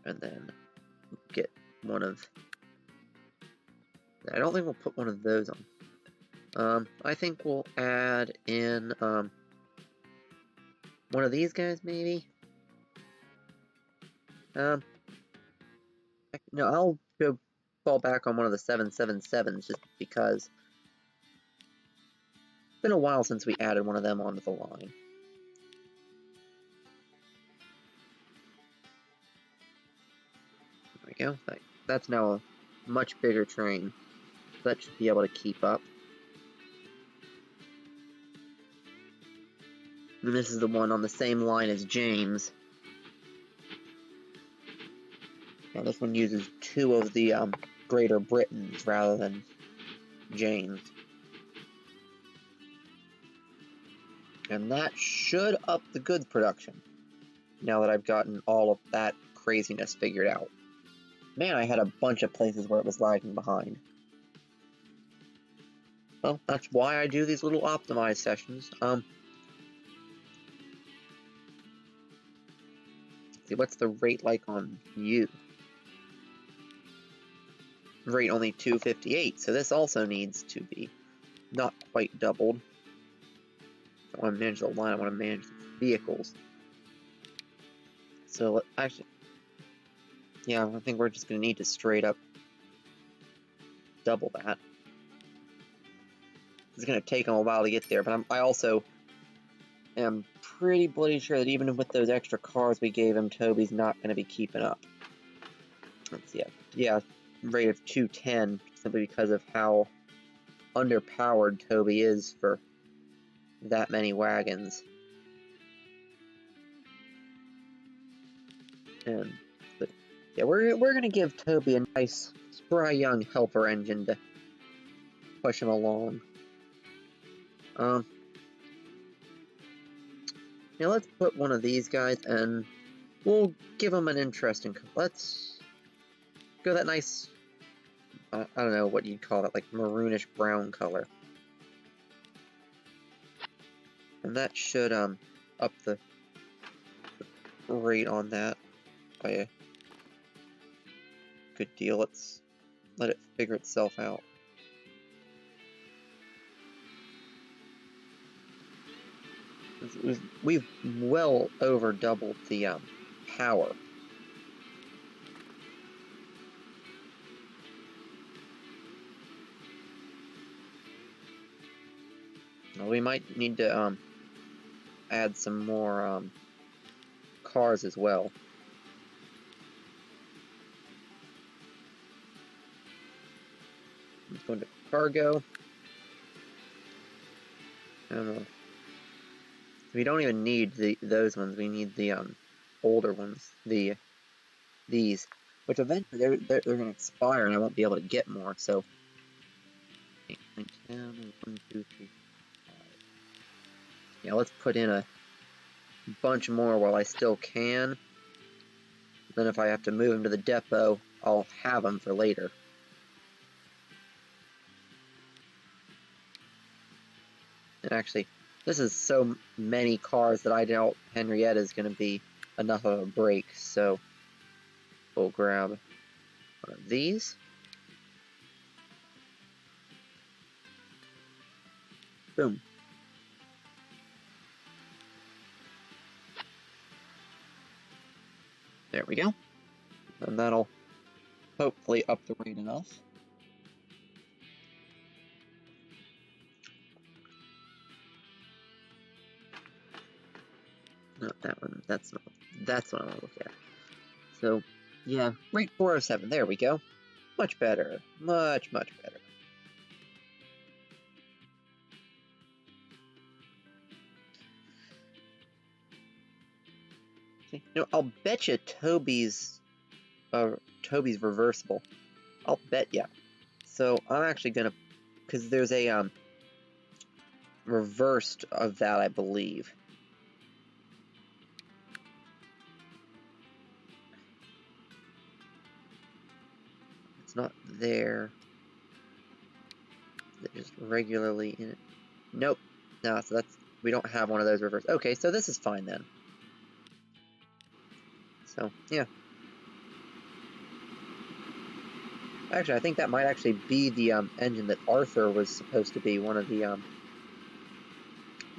And then get one of... I don't think we'll put one of those on. I think we'll add in, one of these guys, maybe? No, I'll go fall back on one of the 777s, just because it's been a while since we added one of them onto the line. There we go. That's now a much bigger train. That should be able to keep up. And this is the one on the same line as James. Now this one uses 2 of the Greater Britons rather than James. And that should up the goods production, now that I've gotten all of that craziness figured out. Man, I had a bunch of places where it was lagging behind. Well, that's why I do these little optimize sessions. See, what's the rate like on you? Rate only 258, so this also needs to be not quite doubled. I want to manage the line, I want to manage the vehicles. So, actually, yeah, I think we're just going to need to straight up double that. It's going to take them a while to get there, but I also am pretty bloody sure that even with those extra cars we gave him, Toby's not going to be keeping up. Let's see, yeah, rate of 210, simply because of how underpowered Toby is for that many wagons. But yeah, we're gonna give Toby a nice, spry young helper engine to push him along. Now let's put one of these guys, and we'll give him an interesting. Let's go that nice. I don't know what you'd call it, like maroonish brown color. And that should up the rate on that by a good deal. Let's let it figure itself out. We've well over doubled the power. Well, we might need to add some more cars as well. Let's go into cargo. We don't even need those ones. We need the older ones. These, which eventually they're going to expire, and I won't be able to get more. So 8, 9, 10, 1, 2, 3, 5. Yeah, let's put in a bunch more while I still can. Then if I have to move them to the depot, I'll have them for later. And actually, this is so many cars that I doubt Henrietta is going to be enough of a break, so we'll grab one of these. Boom. There we go. And that'll hopefully up the rate enough. Not that one. That's what I want to look at. So, yeah, rate 407. There we go. Much better. Much better. You know, I'll bet you Toby's reversible. I'll bet ya. So I'm actually gonna, because there's a reversed of that, I believe. It's not there. They're just regularly in it. Nope. No, so we don't have one of those reversed. Okay, so this is fine then. So, yeah. Actually, I think that might actually be the engine that Arthur was supposed to be, one of the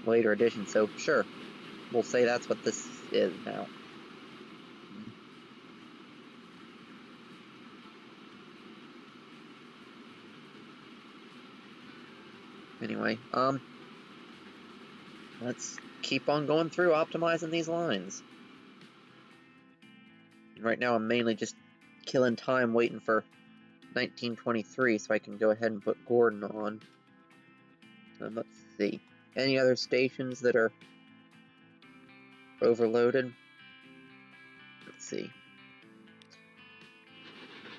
later editions. So, sure. We'll say that's what this is now. Anyway, let's keep on going through optimizing these lines. Right now I'm mainly just killing time waiting for 1923 so I can go ahead and put Gordon on. Let's see. Any other stations that are overloaded. Let's see.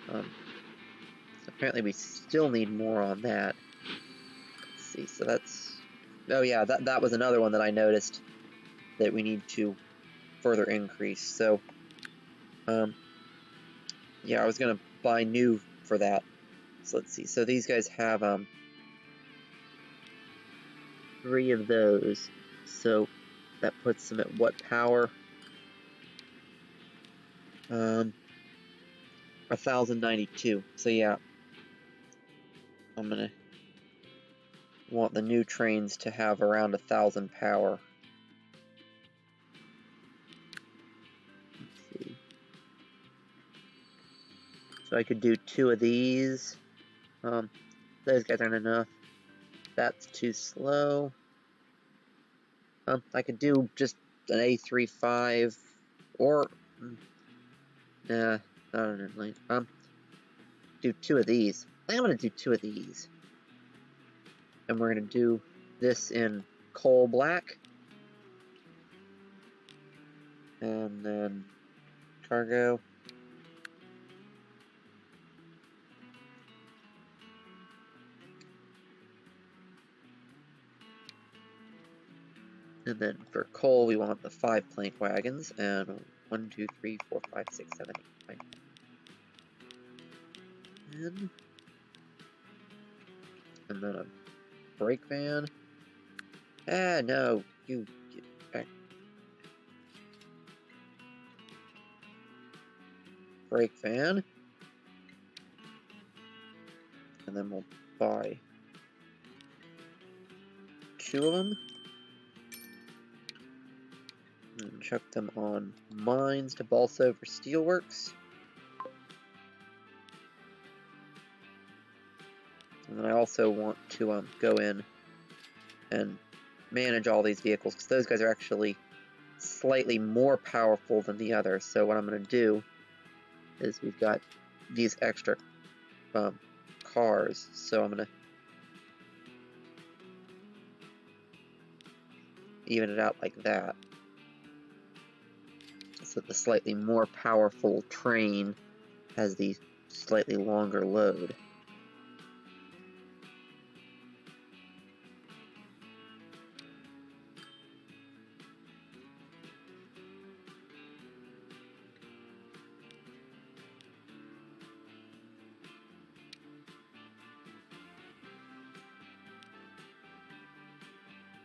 So apparently we still need more on that. Let's see, so that's... Oh yeah, that was another one that I noticed that we need to further increase. So, yeah, I was gonna buy new for that. So let's see, so these guys have 3 of those. So that puts them at what power? 1092. So yeah, I'm gonna want the new trains to have around 1000 power. Let's see. So I could do 2 of these. Those guys aren't enough. That's too slow. I could do just an A35 or nah, not an lane. Do 2 of these. I think I'm gonna do 2 of these. And we're gonna do this in coal black. And then cargo. And then for coal, we want the 5 plank wagons, and 1, 2, 3, 4, 5, 6, 7, 8, 9, 10. And then a brake van. Ah, no, you get back. Brake van. And then we'll buy 2 of them. And chuck them on mines to Balsover Steelworks. And then I also want to go in and manage all these vehicles, because those guys are actually slightly more powerful than the others. So what I'm going to do is we've got these extra cars, so I'm going to even it out like that, so the slightly more powerful train has the slightly longer load.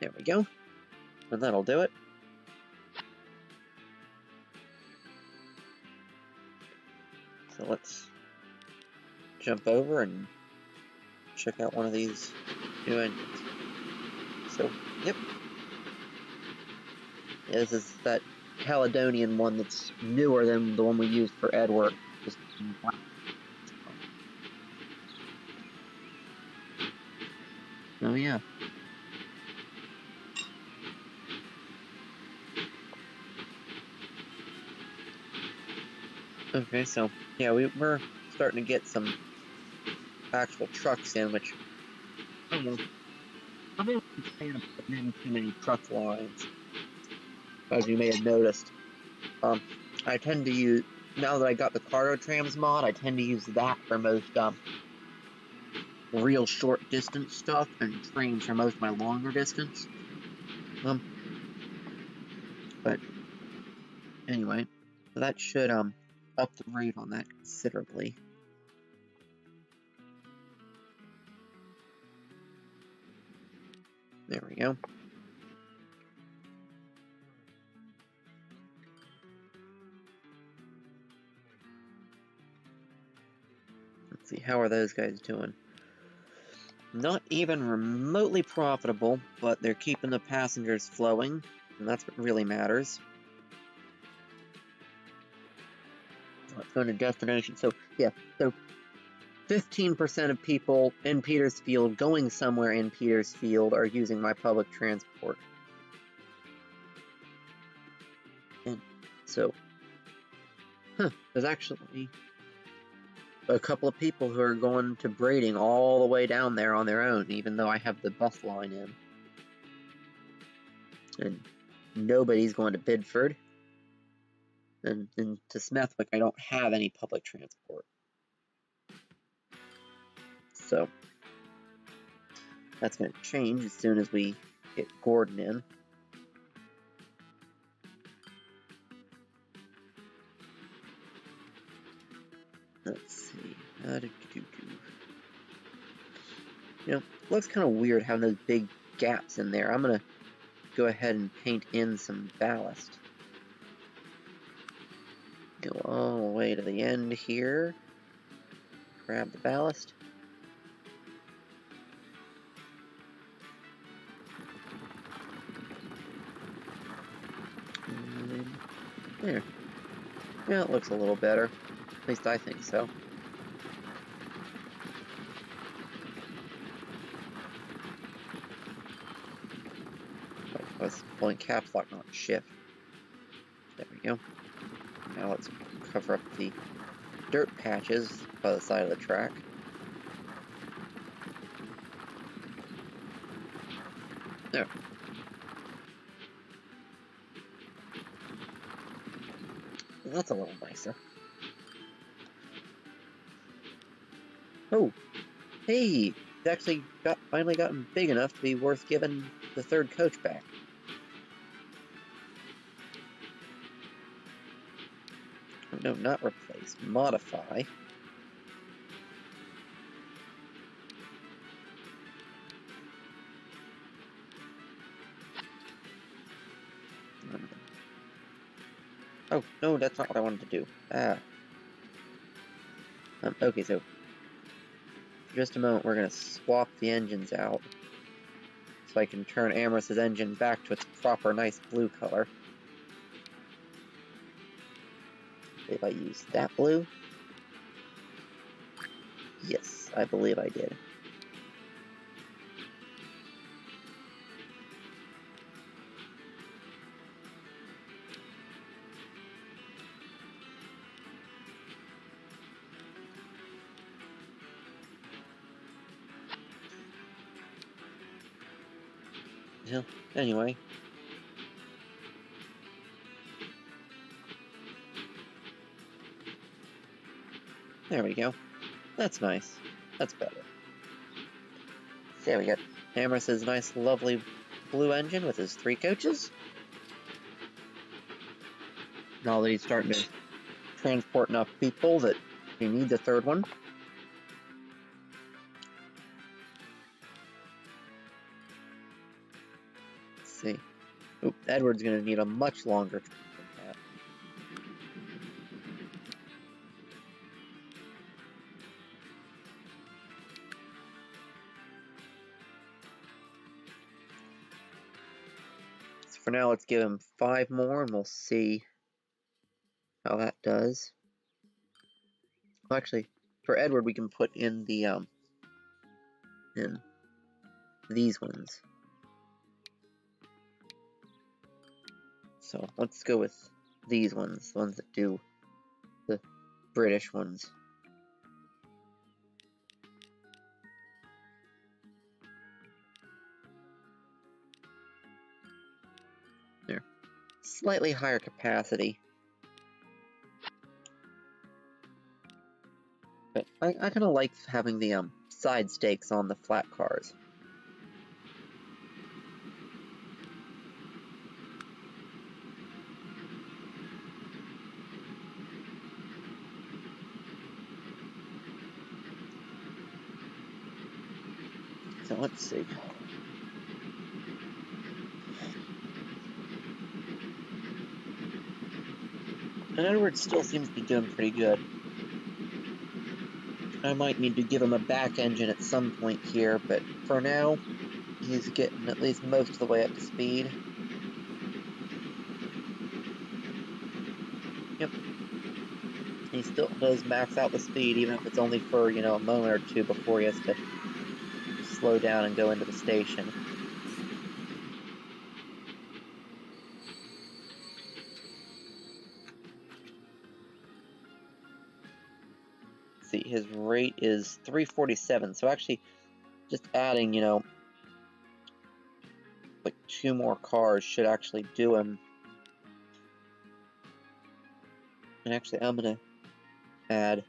There we go, and that'll do it. So let's jump over and check out one of these new engines. So, yep. Yeah, this is that Caledonian one that's newer than the one we used for Edward. Just black. Oh yeah. Okay, so yeah, we're starting to get some actual trucks in, which I don't know. I'm not a fan of putting in too many truck lines, as you may have noticed. I tend to use, now that I got the cargo trams mod, I tend to use that for most real short distance stuff, and trains for most of my longer distance. But anyway, so that should up the rate on that considerably. There we go. Let's see, how are those guys doing? Not even remotely profitable, but they're keeping the passengers flowing, and that's what really matters. Let's go to destination. So, yeah, so 15% of people in Petersfield going somewhere in Petersfield are using my public transport. And so, there's actually a couple of people who are going to Brading all the way down there on their own, even though I have the bus line in. And nobody's going to Bidford. And to Smethwick, I don't have any public transport. So that's going to change as soon as we get Gordon in. Let's see. You know, looks kind of weird having those big gaps in there. I'm going to go ahead and paint in some ballast. Go all the way to the end here. Grab the ballast. And there. Yeah, it looks a little better. At least I think so. I was pulling caps lock, not shift. There we go. Now let's cover up the dirt patches by the side of the track. There. That's a little nicer. Oh, hey! It's actually finally gotten big enough to be worth giving the third coach back. No, not replace. Modify. Oh, no, that's not what I wanted to do. Okay, so for just a moment, we're going to swap the engines out so I can turn Amherst's engine back to its proper nice blue color. If I use that blue? Yes, I believe I did. Yeah, anyway. There we go. That's nice. That's better. There we go. Amherst's nice, lovely blue engine with his 3 coaches. Now that he's starting to transport enough people that he needs a third one. Let's see. Oop, Edward's going to need a much longer trip than that. So for now, let's give him 5 more, and we'll see how that does. Well, actually, for Edward, we can put in the in these ones. So let's go with these ones, the ones that do the British ones. There. Slightly higher capacity. But I kind of like having the side stakes on the flat cars. So let's see. And Edward still seems to be doing pretty good. I might need to give him a back engine at some point here, but for now, he's getting at least most of the way up to speed. Yep. He still does max out the speed, even if it's only for, you know, a moment or two before he has to slow down and go into the station. Let's see, his rate is 347, so actually just adding, you know, like 2 more cars should actually do him. And actually, I'm gonna add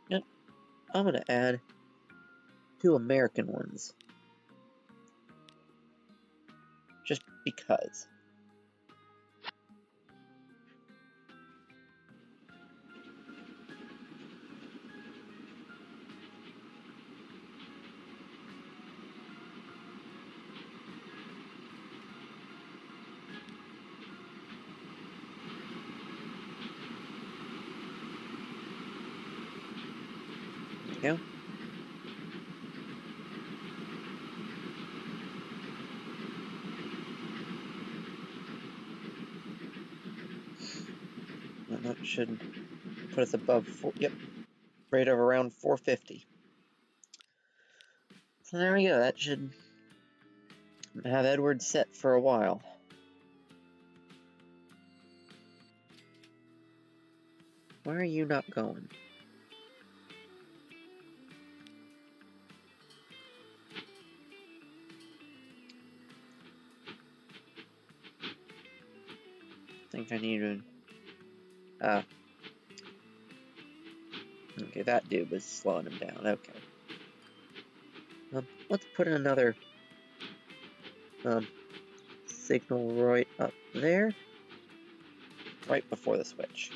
yep, I'm gonna add 2 American ones. Just because. There you go. And that should put us above yep, right over around 450. So there we go. That should have Edward set for a while. Why are you not going? I think I need to... okay, that dude was slowing him down. Okay. Let's put in another signal right up there. Right before the switch.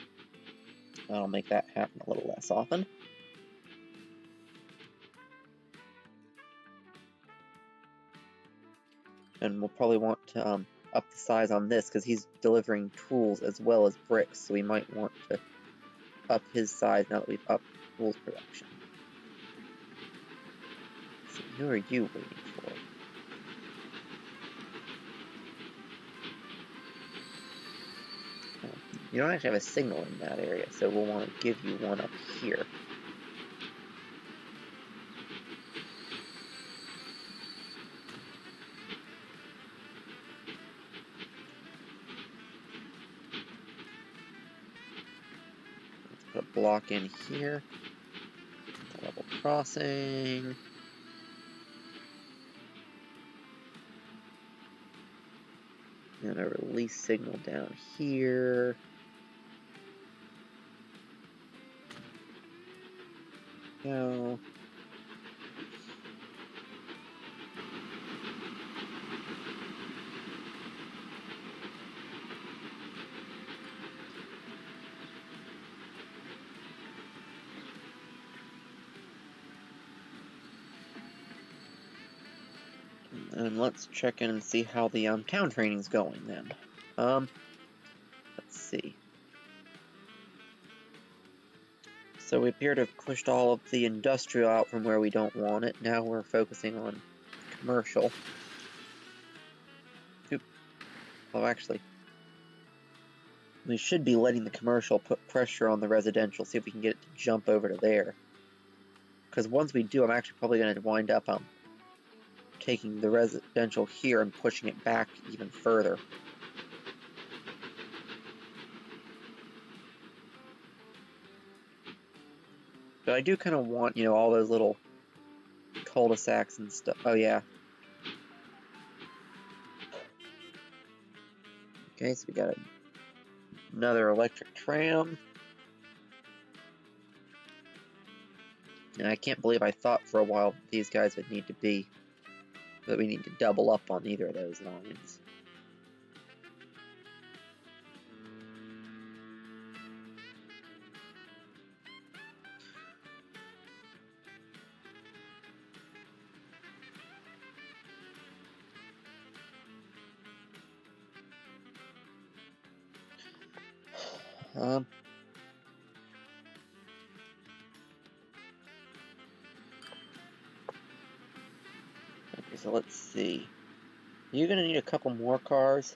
That'll make that happen a little less often. And we'll probably want to up the size on this because he's delivering tools as well as bricks, so we might want to up his size now that we've upped tools production. So who are you waiting for? You don't actually have a signal in that area, so we'll want to give you one up here. Let's put a block in here. Level crossing. And a release signal down here. Go. And let's check in and see how the town training's going then. Let's see. So we appear to have pushed all of the industrial out from where we don't want it. Now we're focusing on commercial. Oop. Oh, actually, we should be letting the commercial put pressure on the residential, see if we can get it to jump over to there. Because once we do, I'm actually probably going to wind up taking the residential here and pushing it back even further. But I do kind of want, you know, all those little cul-de-sacs and stuff. Oh, yeah. Okay, so we got another electric tram. And I can't believe I thought for a while these guys would need to be, that we need to double up on either of those lines. Okay, so let's see. You're gonna need a couple more cars.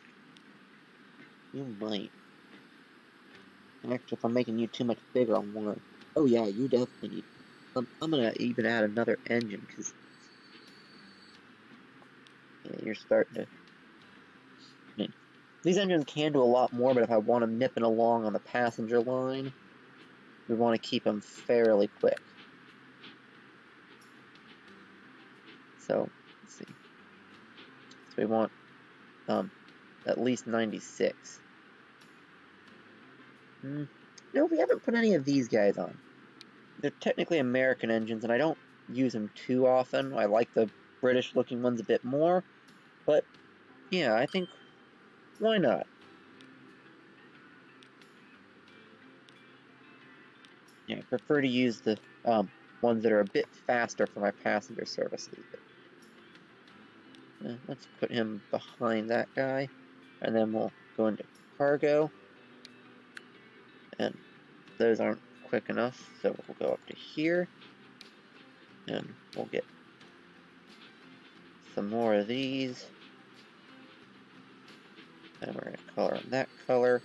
You might. Actually, if I'm making you too much bigger, I'll want to... Oh yeah, you definitely need... I'm gonna even add another engine, because... Yeah, you're starting to... I mean, these engines can do a lot more, but if I want them nipping along on the passenger line... we want to keep them fairly quick. So, let's see. So we want at least 96. No, we haven't put any of these guys on. They're technically American engines, and I don't use them too often. I like the British-looking ones a bit more, but yeah, I think, why not? Yeah, I prefer to use the ones that are a bit faster for my passenger services. Let's put him behind that guy, and then we'll go into cargo, and those aren't quick enough, so we'll go up to here, and we'll get some more of these, and we're going to color them that color.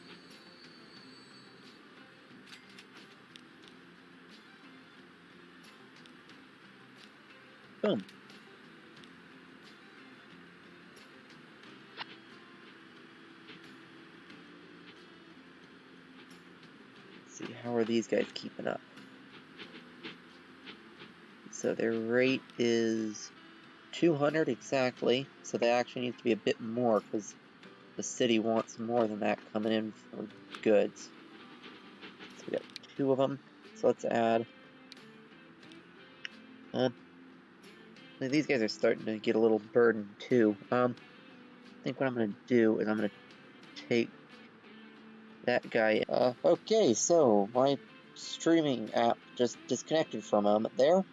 Boom. Let's see, how are these guys keeping up? So their rate is 200 exactly, so that actually needs to be a bit more because the city wants more than that coming in for goods. So we got 2 of them, so let's add. These guys are starting to get a little burdened too. I think what I'm going to do is I'm going to take that guy. Okay, so my streaming app just disconnected for a moment there.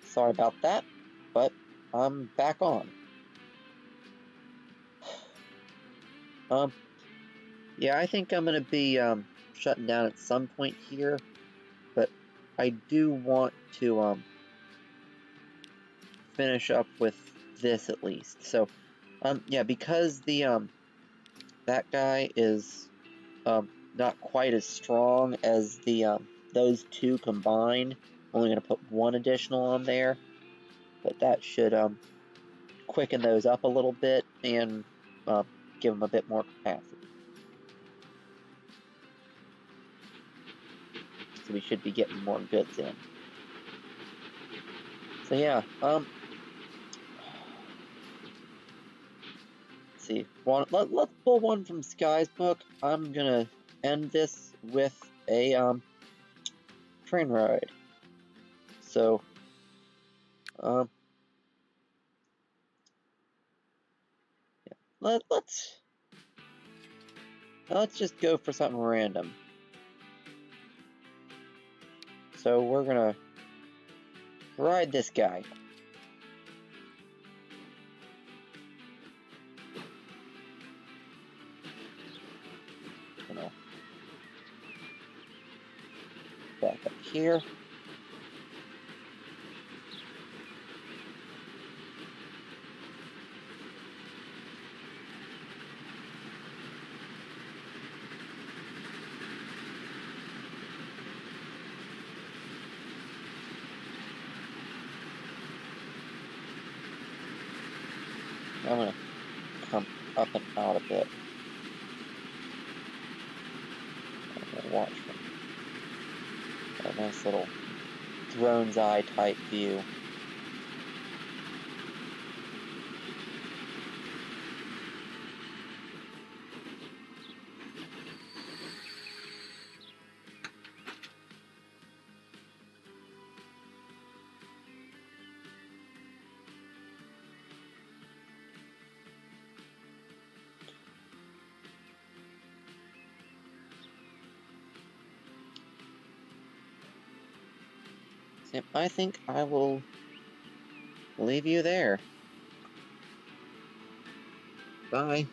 Sorry about that, but I'm back on. Yeah, I think I'm going to be shutting down at some point here, but I do want to finish up with this at least. So, yeah, because the that guy is not quite as strong as the those 2 combined. I'm only going to put 1 additional on there, but that should quicken those up a little bit and give them a bit more capacity. So we should be getting more goods in. So yeah, let's see. Let's pull one from Sky's book. I'm gonna end this with a train ride. So yeah. Let's just go for something random. So we're gonna ride this guy. Gonna back up here. I'm gonna come up and out a bit. I'm gonna watch from a nice little drone's eye type view. So I think I will leave you there. Bye.